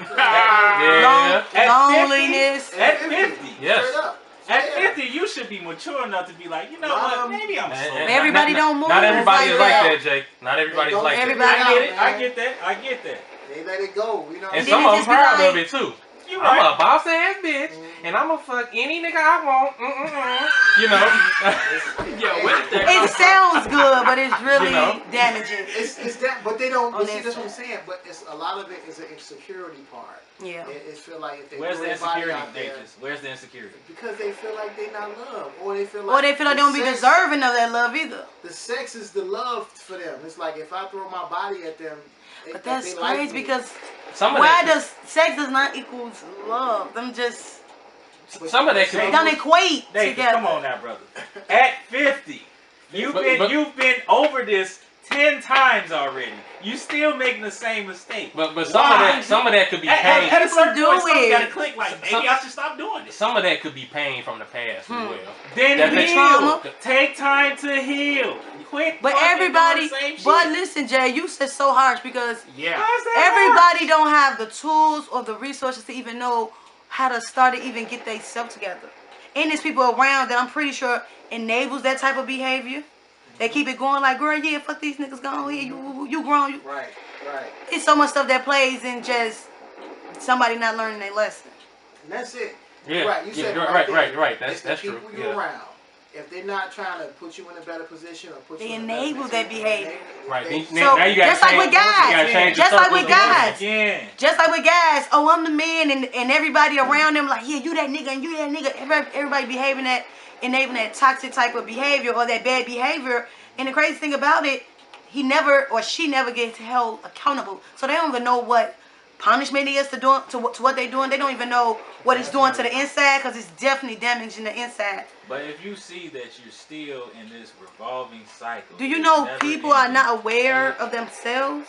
Yeah. Loneliness. At 50. Yes. Straight up. At Straight up. 50, you should be mature enough to be like, you know what? Maybe I'm slow. And- Everybody not- don't move Not everybody like is like that. that, Jay. Not everybody's Don't like that. everybody- I get it. man. I get that. I get that. They let it go. You know. And then some it of them just be proud like- of it too. You I'm right. a boss ass bitch, and I'm gonna fuck any nigga I want. You know. Yeah, where did that It come sounds good, but it's really You know? damaging. It's that, but they don't. On But see, that that's what I'm side. saying. But it's a lot of it is an insecurity part. Yeah. It feel like if they Where's throw the their body insecurity, out there, Nehphets? Where's the insecurity? because they feel like they not loved, or they feel like Or they feel like they don't be sex- deserving of that love either. The sex is the love for them. It's like if I throw my body at them. But they that's like crazy me. because Some of why that. does sex does not equal love? Them just Some of that could be. don't equate Nehphets, together. come on now, brother. At 50, you've But- you've been over this 10 times already. You still making the same mistake. But Why? some of that could be At pain. a certain do point, something it. gotta click. Like maybe I should stop doing this. Some of that could be pain from the past as well. Then That's the heal. trauma. Take time to heal. Quit. But fucking everybody, doing the same shit. but listen, Jay, you said so harsh because Yeah. How's that everybody don't have the tools or the resources to even know how to start to even get themselves together. And there's people around that I'm pretty sure enables that type of behavior. They keep it going like, girl, yeah, fuck these niggas, go on here, you grown. You. Right. It's so much stuff that plays in just somebody not learning their lesson. And that's it. Yeah. Right. You said Right. That's true. people you're around. If they're not trying to put you in a better position or put They you in enable a that behavior. Right. So Now you gotta just like with guys, just like with guys, Again. just like with guys. Oh, I'm the man, and everybody around them like, yeah, you that nigga and you that nigga. Everybody behaving that, enabling that toxic type of behavior or that bad behavior. And the crazy thing about it, he never or she never gets held accountable. So they don't even know what punishment is to what they're doing. They don't even know what it's doing to the inside because it's definitely damaging the inside. But if you see that you're still in this revolving cycle, Do you know people are not aware of themselves?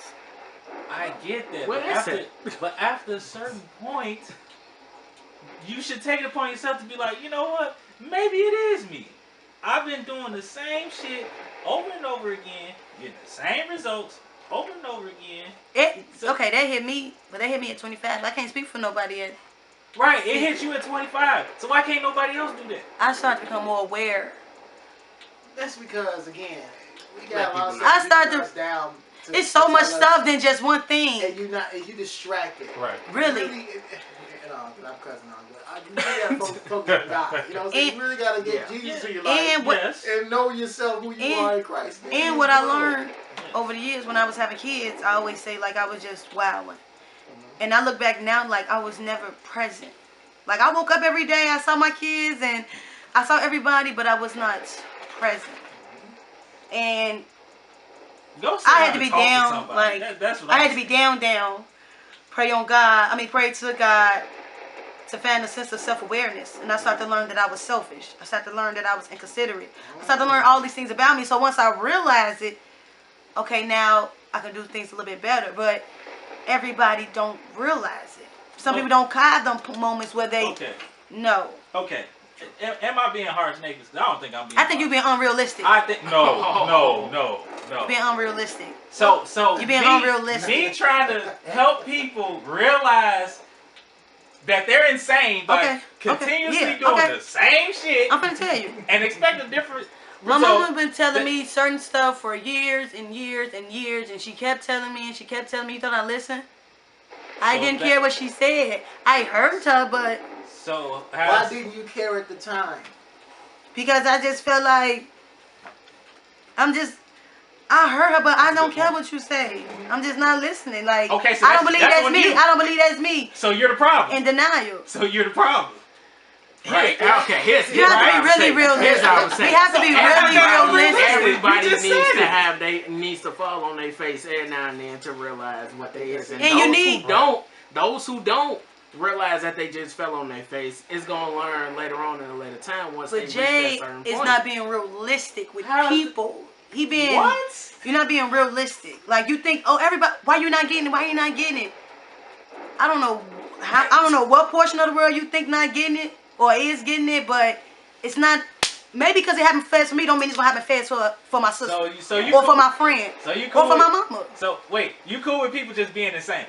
I get that. What is it? But after a certain point, you should take it upon yourself to be like, you know what? Maybe it is me. I've been doing the same shit over and over again, getting the same results over and over again. Okay, that hit me, but that hit me at 25. I can't speak for nobody yet. Right, it hit you at 25. So why can't nobody else do that? I started to become more aware. That's because again, we got a lot of I stuff started us down. It's so much tell us, stuff than just one thing. and you distracted. Right. Really. I'm cussing on, but you really gotta focus on God. You know what I'm saying? You really gotta get Jesus in your life and know yourself, who you are in Christ. And what I learned over the years when I was having kids, I always say like I was just wilding. And I look back now like I was never present. Like I woke up every day, I saw my kids and I saw everybody, but I was not present. And I had to be down, like I had to be down, pray on God. Pray to God to find a sense of self-awareness. And I started to learn that I was selfish. I started to learn that I was inconsiderate. I started to learn all these things about me. So once I realized it, okay, now I can do things a little bit better. But everybody don't realize it. Some people don't have them moments where they know. Okay. Am I being harsh, Nehphets? I don't think I'm being. I think you're being unrealistic. I think no. You're being unrealistic. So you're being unrealistic. Me trying to help people realize that they're insane by continuously doing the same shit. I'm gonna tell you. And expect a different My mama been telling me certain stuff for years and years and years, and she kept telling me and she kept telling me. You thought I listened? I didn't care what she said. I heard her, but. So why didn't you care at the time? Because I just felt like I heard her, but I don't care what you say. I'm just not listening. Like, okay, so I don't believe that's me. I don't believe that's me. So you're the problem. In denial. So you're the problem. Right. Okay. Here's you have to be really realistic. We have to be really realistic. Everybody needs to fall on their face every now and then to realize what they is. And those who don't realize that they just fell on their face is gonna learn later on in a later time once they reach that certain point. Jay is not being realistic with people. He being what? You're not being realistic. Like you think, oh, everybody, why you not getting it? Why you not getting it? I don't know. I don't know what portion of the world you think not getting it or is getting it, but it's not. Maybe because it happened fast for me, don't mean it's gonna happen fast for my sister or for my friend so you cool or for my mama. So wait, you cool with people just being insane?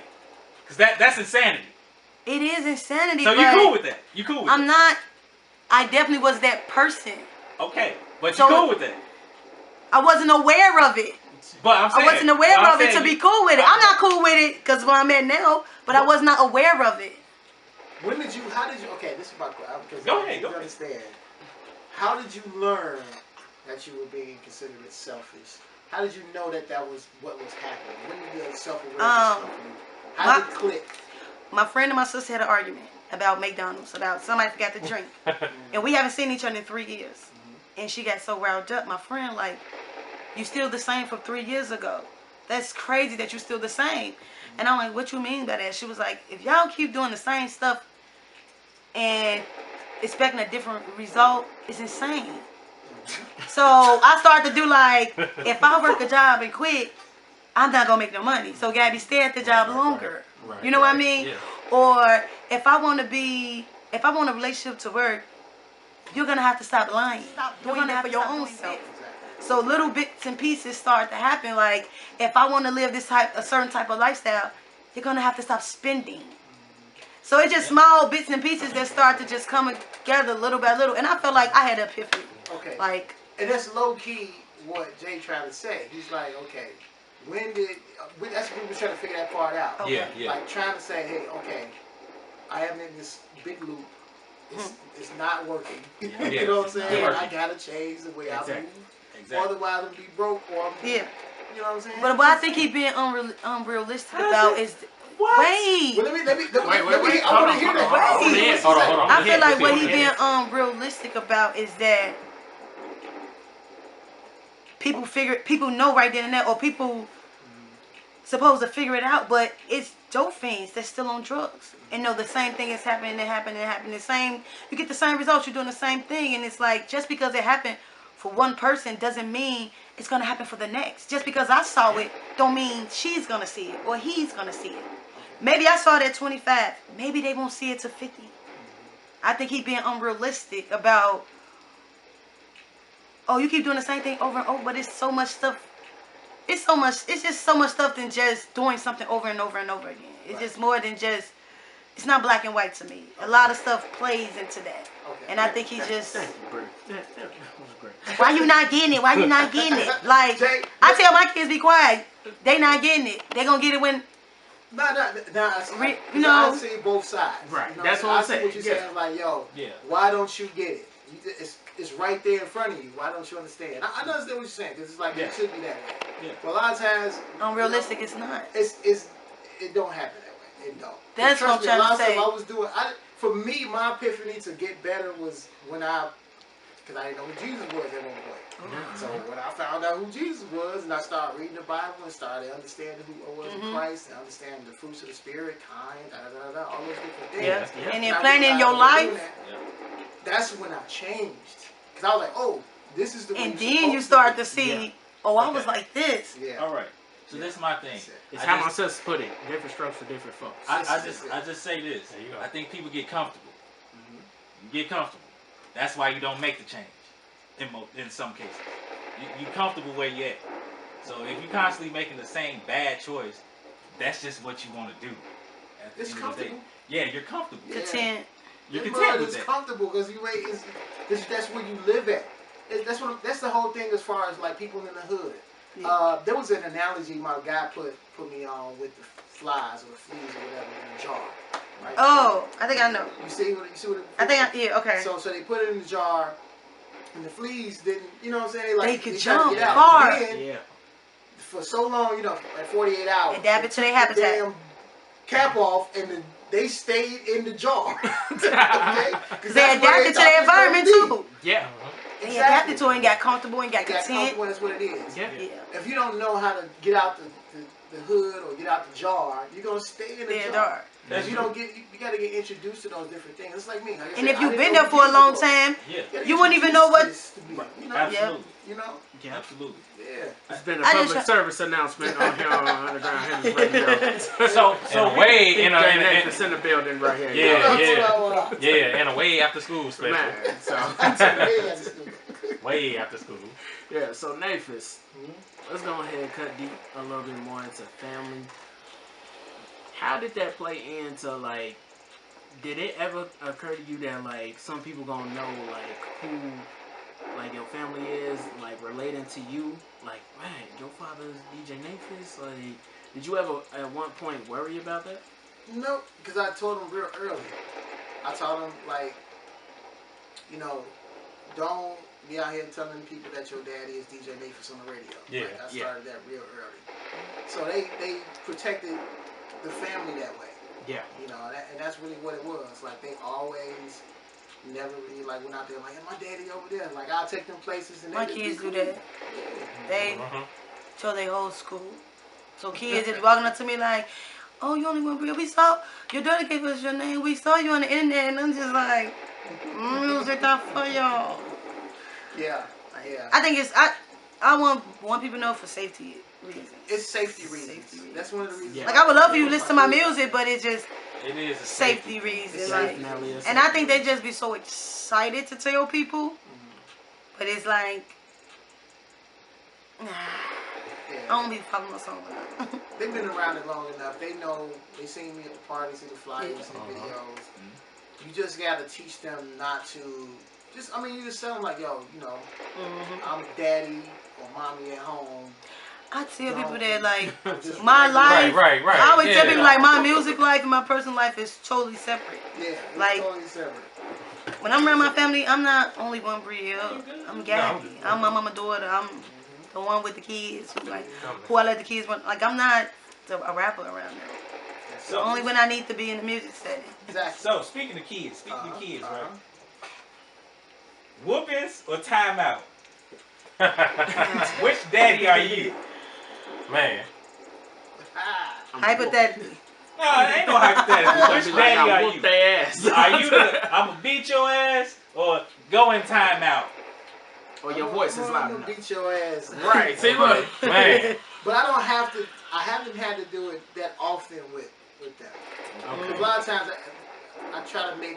Because that's insanity. It is insanity. So you cool with that? You cool with that? I'm not. I definitely was that person. Okay, but you cool with that? I wasn't aware of it. But I wasn't aware of it to be cool with it. I'm not cool with it because where I'm at now, but I was not aware of it. How did you, okay, this is about, because go ahead. Understand. How did you learn that you were being considered selfish? How did you know that was what was happening? When did your self-awareness come from you? How did it click? My friend and my sister had an argument about McDonald's, about somebody forgot to drink. And we haven't seen each other in 3 years. And she got so riled up. My friend, like, you still the same from 3 years ago. That's crazy that you still the same. And I'm like, what you mean by that? She was like, if y'all keep doing the same stuff and expecting a different result, it's insane. So I started to do like, if I work a job and quit, I'm not going to make no money. So Gabby, stay at the job longer. You know what I mean? Yeah. Or if I want a relationship to work, you're going to have to stop lying. You're going to have for your own self. So little bits and pieces start to happen. Like, if I want to live a certain type of lifestyle, you're going to have to stop spending. So it's just small bits and pieces that start to just come together little by little. And I felt like I had an epiphany. Okay. Like, and that's low key what Jay tried to say. He's like, okay, when did that's what we were trying to figure that part out. Okay. Yeah, yeah. Like trying to say, hey, okay, I am in this big loop. It's not working. You know what I'm saying? Yeah. I gotta change the way I move. Exactly. Otherwise, I'm be broke or I'm Yeah. you know what I'm saying? But what I think he's being unrealistic about is What? wait. Well, let me. Wait. I want to hear that. Hold on. I feel like what Go he's ahead. being unrealistic about is that people know right then and there, or people supposed to figure it out, but it's dope fiends that's still on drugs and know the same thing is happening the same. You get the same results. You're doing the same thing, and it's like just because it happened for one person doesn't mean it's gonna happen for the next. Just because I saw it don't mean she's gonna see it or he's gonna see it. Maybe I saw it at 25. Maybe they won't see it to 50. I think he's being unrealistic about, oh, you keep doing the same thing over and over, but it's so much stuff. It's just so much stuff than just doing something over and over and over again. It's just more than just, it's not black and white to me. A lot of stuff plays into that. Okay. And I think he just, Thank you, Bert. That was great. why you not getting it? Why you not getting it? Like, I tell my kids be quiet. They not getting it. They gonna get it when, I see both sides. Right. You know, That's what I'm saying. I see what you're saying. Like, yo, Yeah. why don't you get it? It's right there in front of you. Why don't you understand? I understand what you're saying because it's like it should be that way. Yeah. But a lot of times, unrealistic it's not. it don't happen that way. It don't. That's Trust what I'm me, a trying lot to of say. stuff I was doing. For me, my epiphany to get better was when because I didn't know who Jesus was at one point. So when I found out who Jesus was, and I started reading the Bible and started understanding who I was in Christ, and understanding the fruits of the Spirit, all those different things. Yeah. And then I planning realized your by doing life. that, that's when I changed. Because I was like, oh, this is the way And you're then you supposed start be. to see, oh, I was Okay. like this. Yeah. All right. So this is my thing. It's I how my just- sister put it. Different strokes for different folks. I just say this. There you go. I think people get comfortable. Mhm. You get comfortable. That's why you don't make the change. In some cases, you comfortable where you at. So if you're constantly making the same bad choice, that's just what you want to do. At the It's end of the day. comfortable. Yeah, you're comfortable. Yeah. Content. You're This content mud with is that. comfortable because that's where you live at. That's the whole thing as far as like people in the hood. Yeah. There was an analogy my guy put me on with the flies or the fleas or whatever in a jar. Right? Oh, I think I know. You see what it? I think yeah, okay. So they put it in the jar, and the fleas didn't. You know what I'm saying? They could tried to jump get out. far. Then, Yeah. for so long, like 48 hours. Adapt it to their the habitat. Damn cap off, and they stayed in the jar. Okay? Because they adapted to their environment too. Yeah. They adapted to it and got comfortable and got Got content. comfortable, that's what it is. Yeah. Yeah. If you don't know how to get out the hood or get out the jar, you're gonna stay in the They're jar. dark. If you don't you gotta get introduced to those different things. It's like me. Like I And said, if I you've didn't been know there who for a Jesus long was. time, Yeah. gotta you wouldn't even know what. introduce this to me, you know? Absolutely. You know? Yeah. Absolutely. Yeah. It's been a I just public try- service announcement on here on Undergroundhittas Radio. So in Jay a Nehphets in the building right here. Yeah. Hold on. yeah, and a way after school special. Man, so Way after school. yeah, so Nehphets, Mhm. let's go ahead and cut deep a little bit more into family. How did that play into like? Did it ever occur to you that like some people gonna know like who like your family is like relating to you? Like, man, your father's DJ Nehphets. Like, did you ever at one point worry about that? No, because I told them real early. I told them like, don't be out here telling people that your daddy is DJ Nehphets on the radio. Yeah, Like, I started that real early. So they protected the family that way. Yeah. And that's really what it was. Like they always never really like went out there like, hey, my daddy over there. Like I'll take them places and My they kids just be do cool. that. They Mhm. tell their whole school. So kids is walking up to me like, oh, you only went real. We saw your daughter gave us your name. We saw you on the internet, and I'm just like, music that for y'all. Yeah. Yeah. I think it's I want people to know for safety reasons. It's safety reasons. Safety reasons. That's one of the reasons. Yeah. Like I would love for you to listen to my music, but it's just It is a safety reasons. It's Like, Definitely a and I safety think they reason. just be so excited to tell people, but it's like, nah, I Yeah. don't be following my song. They've been around it long enough. They know. They seen me at the party, see the flyers, see the Uh-huh. videos. You just got to teach them not to just, I mean, you just tell them like, yo, you know, Mm-hmm. I'm daddy or mommy at home. I tell people that like Just my regular- life. Right. I always tell Yeah. people like my music life and my personal life is totally separate. Yeah, it's Like- totally separate. When I'm around my family, I'm not only one Brielle. I'm Gabby. No, I'm my mama daughter. I'm the one with the kids who I let the kids run. Like I'm not a rapper around them. So Only when I need to be in the music setting. Exactly. So speaking of kids, right? Uh-huh. Whoopings or timeout? Which daddy are you? Man. Hypothetically. No, it ain't no hypothetical. Which daddy I are whoop you? their ass. Are you the I'ma beat your ass or go in timeout? Or your voice is loud I'm enough. gonna beat your ass. Right, see, look. Man. But I don't have to. I haven't had to do it that often with them. Because a lot of times I try to make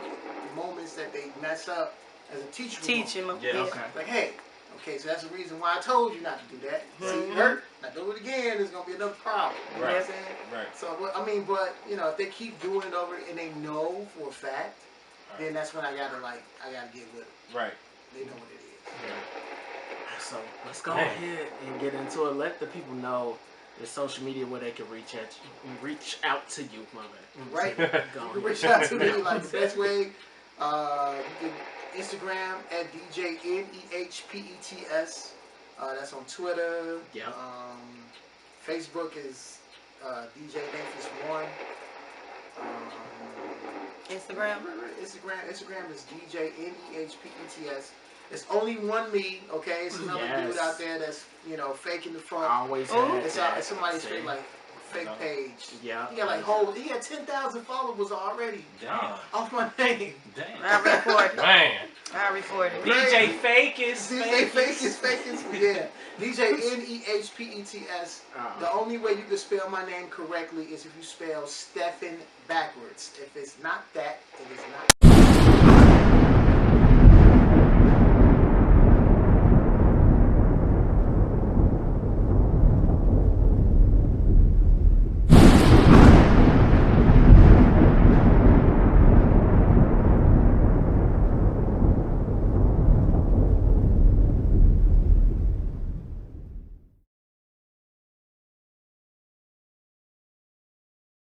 moments that they mess up as a teachable moment. Teaching them. Yeah, Yeah. Okay. Like, hey, okay, so that's the reason why I told you not to do that. See, you hurt. Now do it again. There's gonna be another problem. You know what I'm Right. saying? Right. So, I mean, but you know, if they keep doing it over and they know for a fact, then that's when I gotta get with it. Right. They know what it is. So let's go Man. ahead and get into it. Let the people know the social media where they can reach out to you, my man. Right. Go You can ahead. reach out to me like the best way. You can Instagram at DJ Nehpets. That's on Twitter. Yeah. Facebook is DJ Nehphets1. Instagram. Instagram is DJ Nehpets. It's only one me, okay? It's another dude Yes. out there that's, you know, faking the front. I always Oh. had It's that. somebody See? straight like fake page. Yeah. He got like he had 10,000 followers already Damn. off my name. Damn. I recorded. Man. I recorded. DJ Fake is DJ Fake is yeah. DJ Nehpets. The only way you can spell my name correctly is if you spell Stephen backwards. If it's not that, it is not.